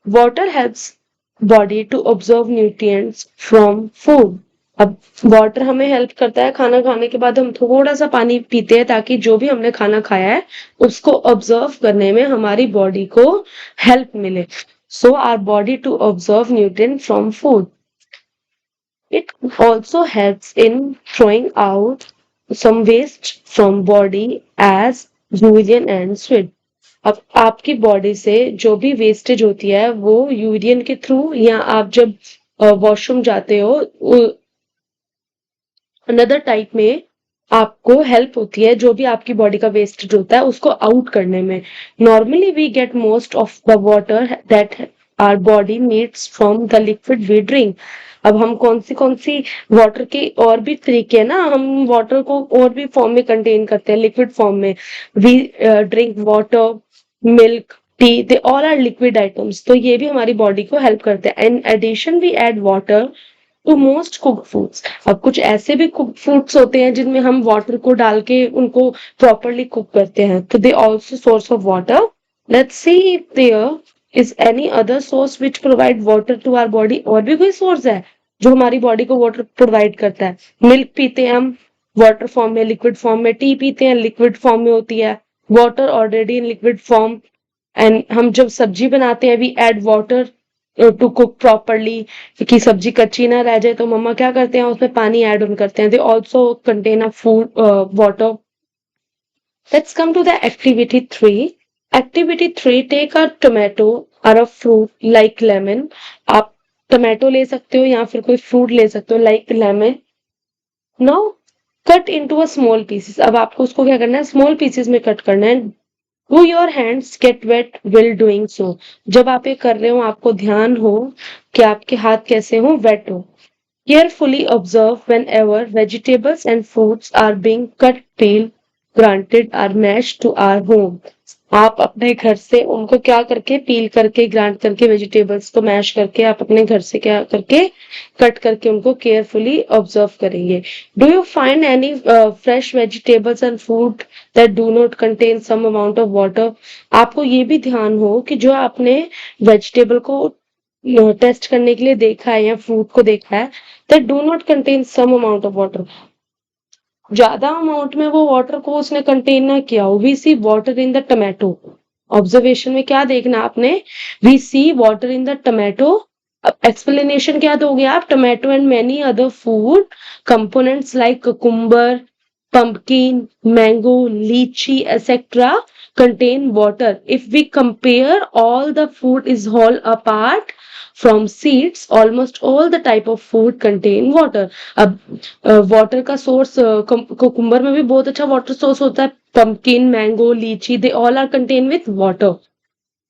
Water helps body to absorb nutrients from food. अब water हमें help करता है, खाना खाने के बाद हम थोड़ा सा पानी पीते हैं ताकि जो भी हमने खाना खाया है उसको ऑब्जर्व करने में हमारी बॉडी को हेल्प मिले. So our body to observe nutrient from food. It also helps in throwing out some waste from body as urine and sweat. अब आपकी बॉडी से जो भी वेस्टेज होती है वो यूरिन के थ्रू या आप जब वॉशरूम जाते हो अनदर टाइप में आपको हेल्प होती है जो भी आपकी बॉडी का वेस्टेज होता है उसको आउट करने में। Normally we get most of the water that our body needs from the liquid we drink. अब हम कौन सी वाटर के और भी तरीके हैं ना, हम वाटर को और भी फॉर्म में कंटेन करते हैं, लिक्विड फॉर्म में। We drink water, milk, tea, they all are liquid items. तो ये भी हमारी बॉडी को हेल्प करते हैं। In addition we add water to most cook foods. अब कुछ ऐसे भी कुक फूड्स होते हैं जिनमें हम वाटर को डाल के उनको प्रॉपरली कुक करते हैं, तो they also source of water. Let's see if there is any other source which provide water to our body. और भी कोई सोर्स है जो हमारी बॉडी को वाटर प्रोवाइड करता है? मिल्क पीते हैं हम वाटर फॉर्म में, लिक्विड फॉर्म में। टी पीते हैं, लिक्विड फॉर्म में होती है। Water already in liquid form. And हम जब सब्जी बनाते हैं we add water to cook properly, कि सब्जी कच्ची ना रह जाए तो मम्मा क्या करते हैं, उसमें पानी ऐड ऑन करते हैं। They also contain a food water. Let's come to the activity 3। Activity 3, take a tomato और अ फ्रूट लाइक लेमन। आप टोमेटो ले सकते हो या फिर कोई फ्रूट ले सकते हो like lemon. Now cut into a small pieces. अब आपको उसको क्या करना है, स्मॉल पीसेस में कट करना है। Do your hands get wet while doing so. जब आप ये कर रहे हो आपको ध्यान हो कि आपके हाथ कैसे हो, वेट हो। Carefully observe whenever vegetables and fruits are being cut, peeled, granted or mashed to our home. आप अपने घर से उनको क्या करके, पील करके, ग्रांट करके, वेजिटेबल्स को मैश करके आप अपने घर से क्या करके, कट करके उनको केयरफुली ऑब्जर्व करेंगे। Do you find any fresh vegetables and fruit that do not contain some amount of water? आपको ये भी ध्यान हो कि जो आपने वेजिटेबल को टेस्ट करने के लिए देखा है या फ्रूट को देखा है, that do not contain some amount of water, ज्यादा अमाउंट में वो वाटर को उसने कंटेन ना किया हो। We see water in the tomato. Observation में क्या देखना आपने, we see water in the tomato. Explanation क्या दोगे आप, tomato and many other food components like cucumber, pumpkin, mango, lychee, etc. contain water. If we compare all the food is whole apart from seeds, almost all the type of food contain water. अब water का source cucumber में भी बहुत अच्छा water source होता है। pumpkin, mango, lychee, they all are contained with water.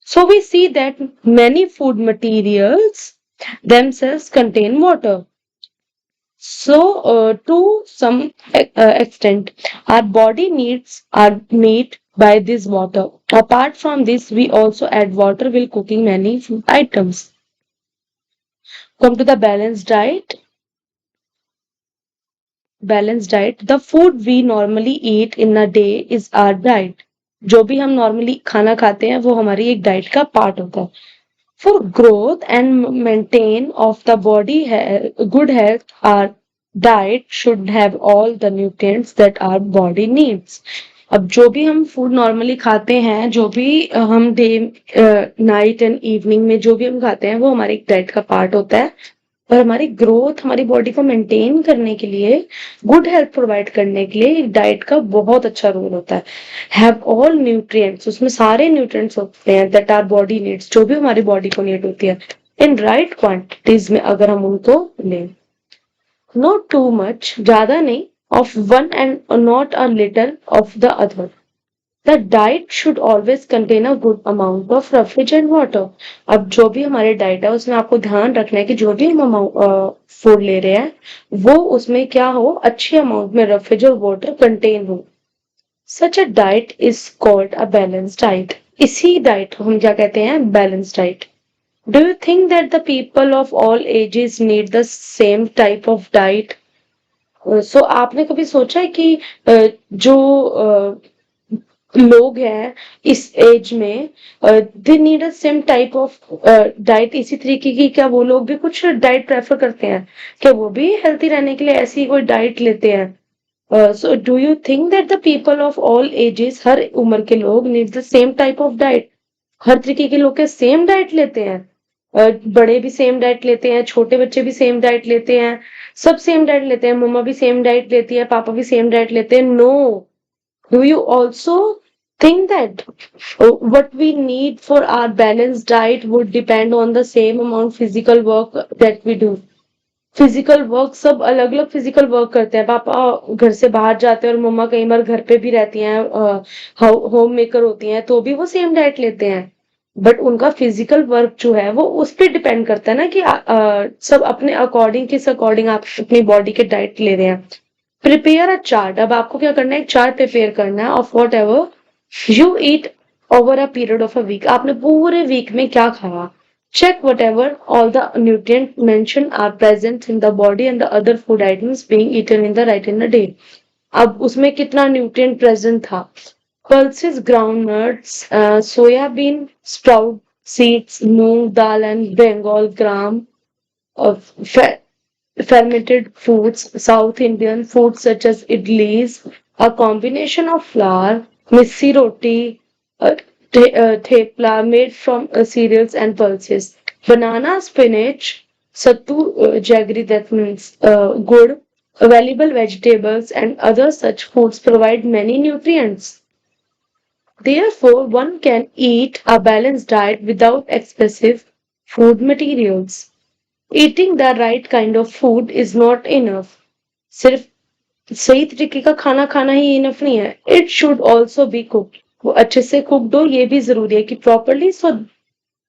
So we see that many food materials themselves contain water. So, to some extent, our body needs are met by this water. Apart from this, we also add water while cooking many food items. Come to the balanced diet. Balanced diet. The food we normally eat in a day is our diet. जो भी हम normally खाना खाते हैं वो हमारी एक diet का पार्ट होता है। For growth and maintain of the body good health, our diet should have all the nutrients that our body needs. अब जो भी हम फूड नॉर्मली खाते हैं, जो भी हम डे नाइट एंड इवनिंग में जो भी हम खाते हैं वो हमारी डाइट का पार्ट होता है। और हमारी ग्रोथ, हमारी बॉडी को मेंटेन करने के लिए, गुड हेल्थ प्रोवाइड करने के लिए डाइट का बहुत अच्छा रोल होता है। हैव ऑल न्यूट्रिएंट्स, उसमें सारे न्यूट्रिएंट्स होते हैं दैट आर बॉडी नीड्स, जो भी हमारी बॉडी को नीड होती है, इन राइट क्वांटिटीज में अगर हम उनको लें। नॉट टू मच, ज्यादा नहीं, of one and not a little of the other. The diet should always contain a good amount of refrigerant water. अब जो भी हमारे डाइट है उसमें आपको ध्यान रखना है कि जो भी हम फूड ले रहे हैं वो उसमें क्या हो, अच्छे अमाउंट में रेफ्रिजरेंट वाटर कंटेन हो। Such a diet is called a balance diet. इसी डाइट को हम क्या कहते हैं, balance diet. Do you think that the people of all ages need the same type of diet? So आपने कभी सोचा है कि जो लोग हैं इस एज में, they need a same type of diet, इसी तरीके की क्या वो लोग भी कुछ डाइट प्रेफर करते हैं? क्या वो भी हेल्थी रहने के लिए ऐसी कोई डाइट लेते हैं? So do you think that the people of all ages, हर उम्र के लोग, need the same type of diet? हर तरीके के लोग क्या सेम डाइट लेते हैं? बड़े भी सेम डाइट लेते हैं, छोटे बच्चे भी सेम डाइट लेते हैं, सब सेम डाइट लेते हैं, मम्मा भी सेम डाइट लेती है, पापा भी सेम डाइट लेते हैं? No. Do you also think that what we need for our balanced diet would depend on the same amount physical work that we do? Physical work सब अलग अलग फिजिकल वर्क करते हैं। पापा घर से बाहर जाते हैं और मम्मा कई बार घर पे भी रहती हैं, होम मेकर होती हैं, तो भी वो सेम डाइट लेते हैं। बट उनका फिजिकल वर्क जो है वो उस पर डिपेंड करता है ना कि सब अपने अकॉर्डिंग, किस अकॉर्डिंग आप अपनी बॉडी के डाइट ले रहे हैं। Prepare a chart. अब आपको क्या करना है, एक चार्ट प्रिपेयर करना है of whatever you eat over a period of a week. आपने पूरे वीक में क्या खाया। Check whatever all the nutrients mentioned are present in the body and the other food items being eaten in the right in a day. अब उसमें कितना nutrient present था। Pulses, groundnuts, soybean, sprout seeds, moong dal and Bengal gram, fermented foods, South Indian foods such as idlis, a combination of flour, missi roti, thepla made from cereals and pulses, banana, spinach, sattu jaggery, that means good, valuable vegetables, and other such foods provide many nutrients. Therefore, one can eat a balanced diet without excessive food materials. Eating the right kind of food is not enough. सिर्फ सही तरीके का खाना खाना ही enough नहीं है। It should also be cooked. वो अच्छे से कुक्ड हो, ये भी जरूरी है कि properly, so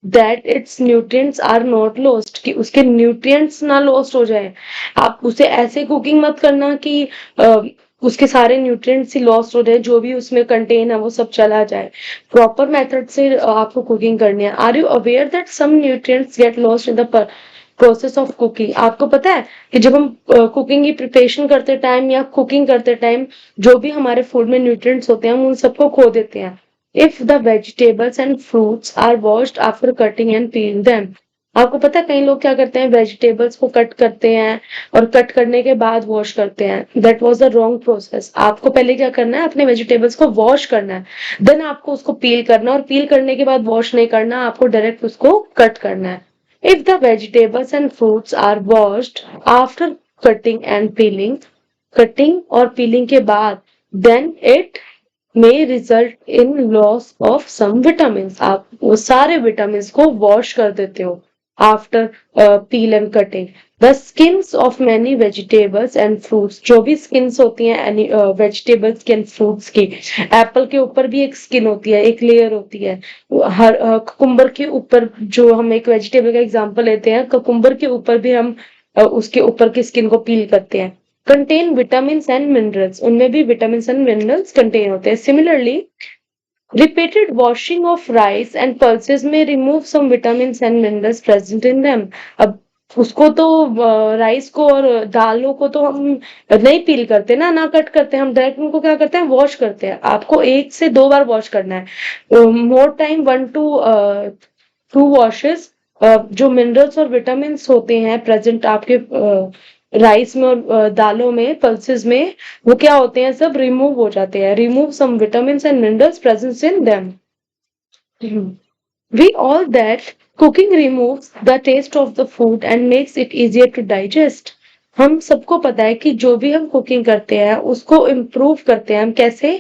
that its nutrients are not lost, कि उसके न्यूट्रिएंट्स ना लॉस्ट हो जाए। आप उसे ऐसे कुकिंग मत करना कि उसके सारे न्यूट्रिएंट्स ही लॉस्ट हो जाए, जो भी उसमें कंटेन है वो सब चला जाए। प्रॉपर मेथड से आपको कुकिंग करनी है। Are you aware that some nutrients get lost in the process of cooking. आपको पता है कि जब हम कुकिंग की प्रिपरेशन करते टाइम या कुकिंग करते टाइम जो भी हमारे फूड में न्यूट्रिएंट्स होते हैं हम उन सबको खो देते हैं। If the vegetables and fruits are washed after cutting and peel them. आपको पता है कई लोग क्या करते हैं, वेजिटेबल्स को कट करते हैं और कट करने के बाद वॉश करते हैं। That was the wrong process. आपको पहले क्या करना है, अपने वेजिटेबल्स को वॉश करना है, देन आपको उसको पील करना है, और पील करने के बाद वॉश नहीं करना, आपको डायरेक्ट उसको कट करना है। If the vegetables and fruits are washed after cutting and peeling, cutting और peeling के बाद, then it may result in loss of some vitamins. आप वो सारे vitamins को wash कर देते हो after peel and cutting. The skins of many vegetables and fruits, जो भी skins होती हैं vegetables के and fruits की, एप्पल के ऊपर भी एक स्किन होती है, एक लेयर होती है। हर कुकुम्बर के ऊपर, जो हम एक वेजिटेबल का एग्जांपल लेते हैं, कुकुम्बर के ऊपर भी हम उसके ऊपर की स्किन को पील करते हैं। कंटेन विटामिन एंड मिनरल्स, उनमें भी विटामिन एंड मिनरल्स कंटेन होते हैं। Similarly, repeated washing of rice and pulses may remove some vitamins and minerals present in them. अब उसको तो राइस को और दालों को तो हम नहीं पील करते ना, ना कट करते, हम डायरेक्ट उनको क्या करते हैं, वॉश करते हैं। आपको 1 से 2 बार वॉश करना है। More time 1 to 2 washes. जो मिनरल्स और विटामिन होते हैं प्रेजेंट आपके राइस में और दालों में, पल्सेस में, वो क्या होते हैं, सब रिमूव हो जाते हैं। Remove some vitamin and minerals present in them. We all that cooking removes the taste of the food and makes it easier to digest. हम सबको पता है कि जो भी हम कुकिंग करते हैं उसको इम्प्रूव करते हैं हम कैसे,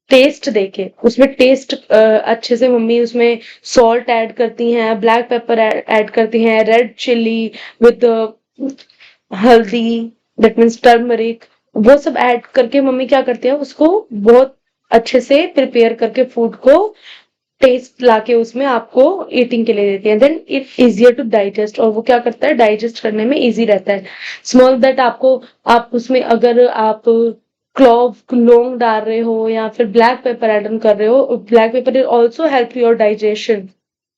टेस्ट देके। उसमें टेस्ट अच्छे से मम्मी उसमें सॉल्ट ऐड करती हैं, ब्लैक पेपर ऐड करती हैं, रेड चिल्ली विद हल्दी, दैट मीन्स टर्मरिक, वो सब ऐड करके मम्मी क्या करती है, उसको बहुत अच्छे से प्रिपेयर करके फूड को टेस्ट लाके उसमें आपको ईटिंग के लिए देती है। Then it easier to digest, और वो क्या करता है, डाइजेस्ट करने में इजी रहता है। स्मॉल दैट आपको, आप उसमें अगर आप क्लॉव लौंग डाल रहे हो या फिर ब्लैक पेपर ऐड ऑन कर रहे हो, black pepper is also help your digestion.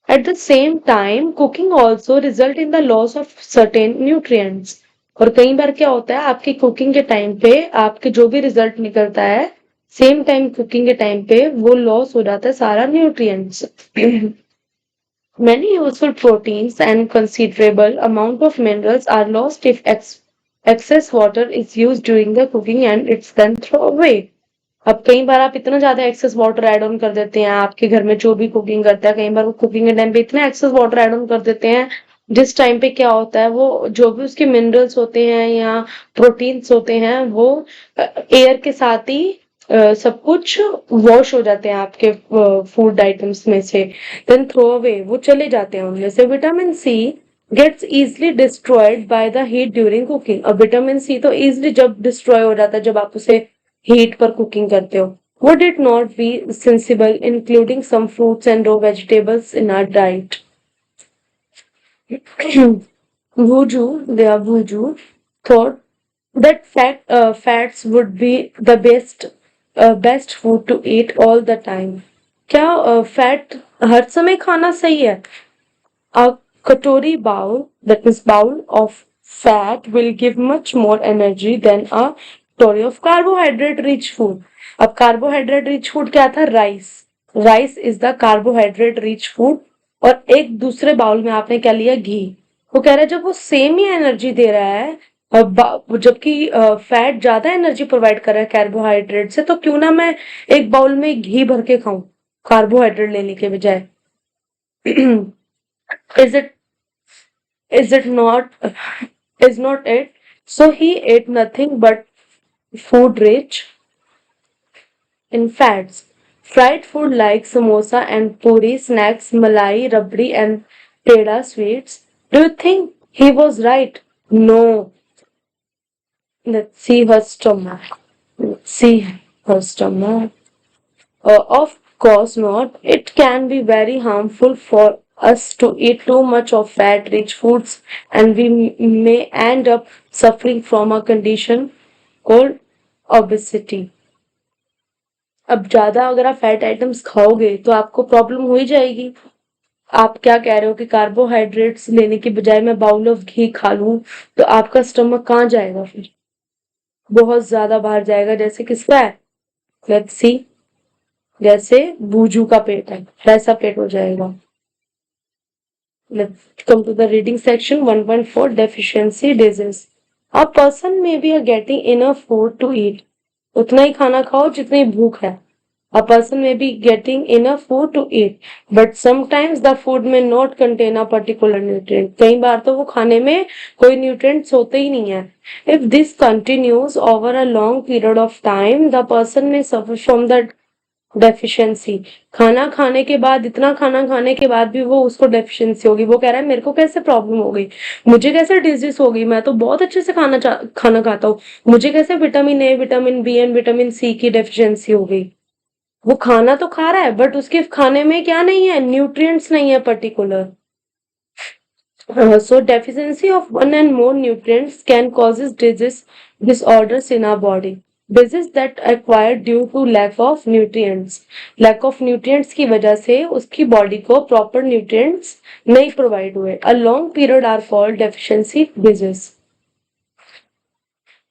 At the same time cooking also result in the loss of certain nutrients. और कई बार क्या होता है, आपकी कुकिंग के टाइम पे आपके जो भी रिजल्ट निकलता है, सेम टाइम कुकिंग के टाइम पे वो लॉस हो जाता है सारा nutrients. Many useful proteins and considerable amount of minerals are lost if excess water is used during the cooking and it's then thrown away. अब कई बार आप इतना ज्यादा एक्सेस वाटर ऐड ऑन कर देते हैं, आपके घर में जो भी कुकिंग करता है, कई बार वो कुकिंग के टाइम पे इतना एक्सेस वाटर ऐड ऑन कर देते हैं, जिस टाइम पे क्या होता है, वो जो भी उसके मिनरल्स होते हैं या प्रोटीन्स होते हैं वो एयर के साथ ही सब कुछ वॉश हो जाते हैं आपके फूड आइटम्स में से, देन थ्रो अवे, वो चले जाते हैं उनमें से। Vitamin C gets easily destroyed by the heat during cooking. अब विटामिन सी तो easily जब डिस्ट्रॉय हो जाता है जब आप उसे हीट पर कुकिंग करते हो. Would it not be sensible including some fruits and raw vegetables in our diet? Vuju thought that fats would be the best food to eat all the time. क्या फैट हर समय खाना सही है? A katori bowl, that is bowl of fat, will give much more energy than a katori of carbohydrate rich food. अब carbohydrate rich food क्या था? Rice. Rice is the carbohydrate rich food. और एक दूसरे बाउल में आपने क्या लिया? घी. वो कह रहा है जब वो सेम ही एनर्जी दे रहा है, जबकि फैट ज्यादा एनर्जी प्रोवाइड कर रहा है कार्बोहाइड्रेट से, तो क्यों ना मैं एक बाउल में घी भर के खाऊं कार्बोहाइड्रेट लेने के बजाय. is it is it not is not it? So he ate nothing but food rich in fats. Fried food like samosa and puri, snacks, malai, rabdi, and peda sweets. Do you think he was right? No. Let's see her stomach. Let's see her stomach. Of course not. It can be very harmful for us to eat too much of fat rich foods, and we may end up suffering from a condition called obesity. अब ज्यादा अगर आप fat items खाओगे तो आपको problem हो ही जाएगी. आप क्या कह रहे हो कि कार्बोहाइड्रेट्स लेने के बजाय मैं बाउल ऑफ घी खा लूं, तो आपका स्टमक कहाँ जाएगा फिर? बहुत ज्यादा बाहर जाएगा. जैसे किसका है? लेट्स सी. जैसे बूजू का पेट है वैसा पेट हो जाएगा. Let's come to the reading section. 1.4 Deficiency Disease. A person may be getting enough food to eat. उतना ही खाना खाओ जितनी भूख है. A person may be getting enough food to eat, but sometimes the food may not contain a particular nutrient. कई बार तो वो खाने में कोई nutrients होते ही नहीं है. If this continues over a long period of time, the person may suffer from the deficiency. खाना खाने के बाद, इतना खाना खाने के बाद भी वो उसको डेफिशिएंसी होगी. वो कह रहा है मेरे को कैसे प्रॉब्लम हो गई, मुझे कैसे डिजीज हो गई, मैं तो बहुत अच्छे से खाना खाता हूँ, मुझे कैसे vitamin A, vitamin B and vitamin C की डेफिशिएंसी हो गई. वो खाना तो खा रहा है बट उसके खाने में क्या नहीं है? न्यूट्रिएंट्स नहीं है particular. So deficiency of one and more nutrients can causes disease disorders in our body. Disease that acquired due to lack of nutrients. Lack of nutrients की वजह से उसकी बॉडी को proper nutrients नहीं प्रोवाइड हुए. A long period are called deficiency disease.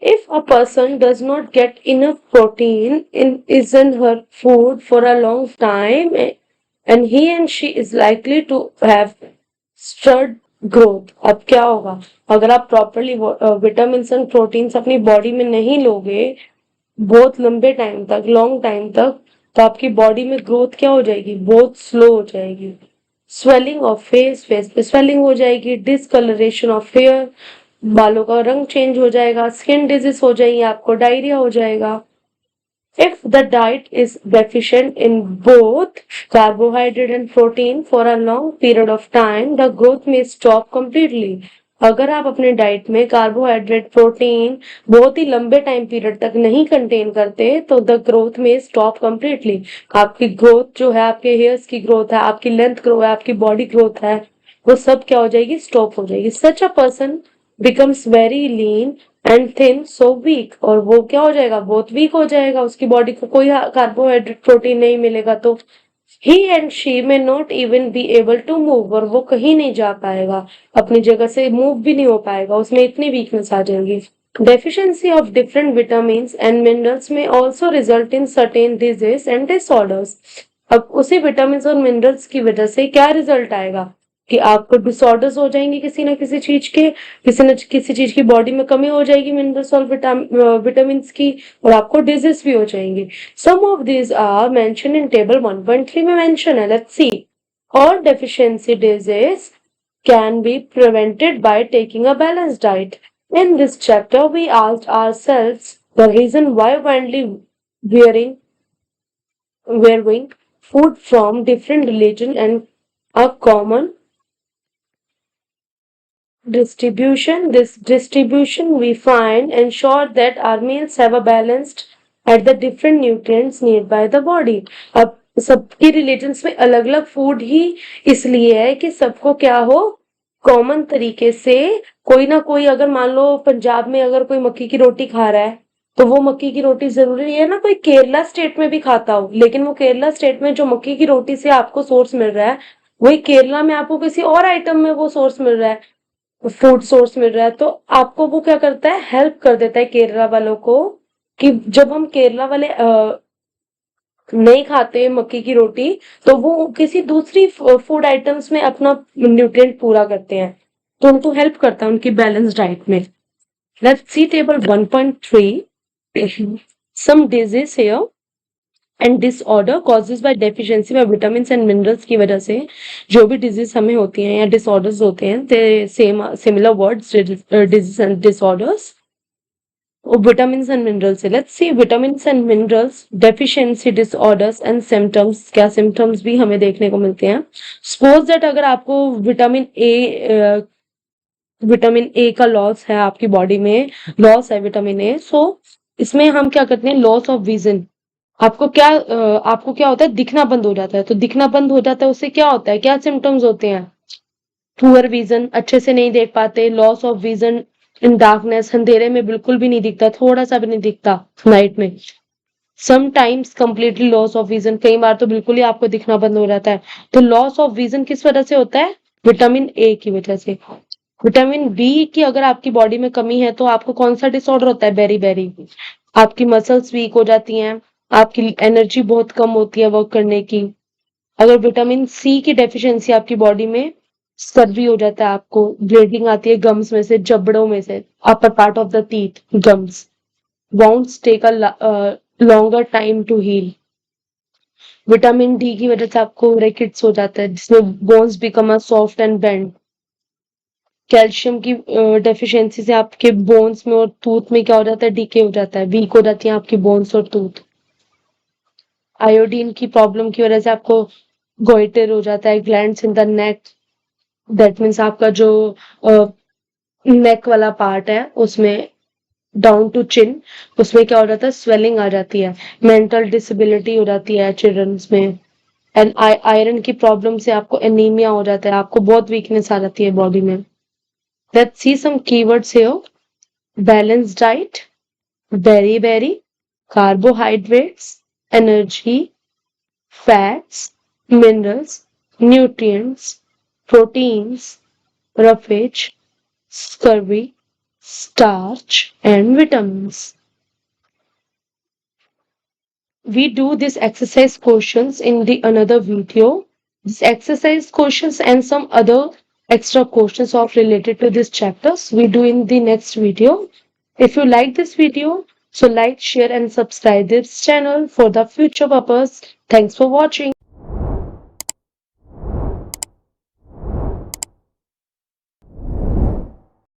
If a person does not get enough protein in her food for a long time, and he and she is likely to have stunted growth. अब क्या होगा? अगर आप properly vitamin and proteins अपनी body में नहीं लोगे बहुत लंबे टाइम तक, लॉन्ग टाइम तक, तो आपकी बॉडी में ग्रोथ क्या हो जाएगी? बहुत स्लो हो जाएगी. स्वेलिंग ऑफ फेस, फेस पे स्वेलिंग हो जाएगी. डिसकलरेशन ऑफ हेयर, बालों का रंग चेंज हो जाएगा. स्किन डिजीज हो जाएगी, आपको डायरिया हो जाएगा. If the diet is deficient in both carbohydrate and protein for a long period of time, the growth may stop completely. अगर आप अपने डाइट में कार्बोहाइड्रेट, प्रोटीन बहुत ही लंबे टाइम पीरियड तक नहीं कंटेन करते तो द ग्रोथ में स्टॉप कंप्लीटली. आपकी ग्रोथ जो है, आपके हेयर्स की ग्रोथ है, आपकी लेंथ ग्रो है, आपकी बॉडी ग्रोथ है, वो सब क्या हो जाएगी? स्टॉप हो जाएगी. Such a person becomes very lean and thin so weak. और वो क्या हो जाएगा? बहुत वीक हो जाएगा. उसकी बॉडी को कोई कार्बोहाइड्रेट, प्रोटीन नहीं मिलेगा तो he and she may not even be able to move. और वो कहीं नहीं जा पाएगा, अपनी जगह से मूव भी नहीं हो पाएगा. उसमें इतनी वीकनेस आ जाएगी. Deficiency of different vitamins and minerals may also result in certain disease and disorders. अब उसी विटामिन और मिनरल्स की वजह से क्या रिजल्ट आएगा कि आपको डिसऑर्डर्स हो जाएंगे किसी ना किसी चीज के, किसी न किसी चीज की बॉडी में कमी हो जाएगी मिनरल्स और विटामिन की, और आपको डिजीज भी हो जाएंगे. Some of these are mention in table 1.3 में मेंशन है. Let's see. All deficiency disease can be prevented by taking a balanced diet. In this chapter, we asked ourselves the reason why widely wearing, wearing food from different religion and a common Distribution. This distribution we find ensure that our meals have a balanced at the different nutrients needed by the body. अब सबकी religions में अलग अलग food ही इसलिए है कि सबको क्या हो, कॉमन तरीके से कोई ना कोई, अगर मान लो पंजाब में अगर कोई मक्की की रोटी खा रहा है तो वो मक्की की रोटी जरूरी है ना कोई केरला स्टेट में भी खाता हो, लेकिन वो केरला स्टेट में जो मक्की की रोटी से आपको सोर्स मिल रहा है वही केरला में आपको किसी और आइटम में वो सोर्स मिल रहा है, फूड सोर्स मिल रहा है, तो आपको वो क्या करता है, हेल्प कर देता है केरला वालों को कि जब हम केरला वाले नहीं खाते मक्की की रोटी तो वो किसी दूसरी फूड आइटम्स में अपना न्यूट्रिएंट पूरा करते हैं, तो उनको हेल्प करता है उनकी बैलेंस डाइट में. Let's see table 1.3. Some disease here and disorder causes by deficiency by vitamin and minerals की वजह से जो भी डिजीज हमें होती हैं या डिसऑर्डर्स होते हैं, they same similar words, disease and disorders. Vitamin and minerals, let's see vitamin and minerals deficiency disorders and symptoms. क्या सिम्टम्स भी हमें देखने को मिलते हैं. सपोज दैट अगर आपको विटामिन ए का लॉस है आपकी बॉडी में, लॉस है विटामिन ए, सो इसमें हम क्या करते हैं, लॉस ऑफ विजन. आपको क्या होता है, दिखना बंद हो जाता है, तो दिखना बंद हो जाता है उससे क्या होता है, क्या सिम्टम्स होते हैं, पुअर विजन, अच्छे से नहीं देख पाते, loss of vision in darkness, अंधेरे में बिल्कुल भी नहीं दिखता, थोड़ा सा भी नहीं दिखता नाइट में. Sometimes completely loss of vision, कई बार तो बिल्कुल ही आपको दिखना बंद हो जाता है. तो लॉस ऑफ विजन किस वजह से होता है, विटामिन ए की वजह से. विटामिन बी की अगर आपकी बॉडी में कमी है तो आपको कौन सा डिसऑर्डर होता है, बेरी बेरी, आपकी मसल्स वीक हो जाती हैं, आपकी एनर्जी बहुत कम होती है वर्क करने की. अगर विटामिन सी की डेफिशिएंसी आपकी बॉडी में, सर्दी हो जाता है, आपको ब्लीडिंग आती है गम्स में से, जबड़ों में से, upper part of the teeth, gums, wounds take a longer time to heal. Vitamin D की वजह से आपको रिकेट्स हो जाता है जिसमें bones become a soft and bend. Calcium की डेफिशिएंसी से आपके बोन्स में और टूथ में क्या हो जाता है, डीके हो जाता है, वीक हो जाती है आपकी बोन्स और टूथ. आयोडीन की प्रॉब्लम की वजह से आपको गोइटर हो जाता है, glands in the neck, that means आपका जो नेक वाला पार्ट है उसमें डाउन टू चिन, उसमें क्या हो जाता है, स्वेलिंग आ जाती है, मेंटल डिसेबिलिटी हो जाती है चिल्ड्रंस में. एंड आयरन की प्रॉब्लम से आपको एनीमिया हो जाता है, आपको बहुत वीकनेस आ जाती है बॉडी में. Let's see some keywords here. Balance diet, beriberi, carbohydrates, energy, fats, minerals, nutrients, proteins, roughage, scurvy, starch, and vitamins. We do this exercise questions in the another video. This exercise questions and some other extra questions of related to this chapters we do in the next video. If you like this video, so like, share and subscribe this channel for the future purpose. Thanks for watching.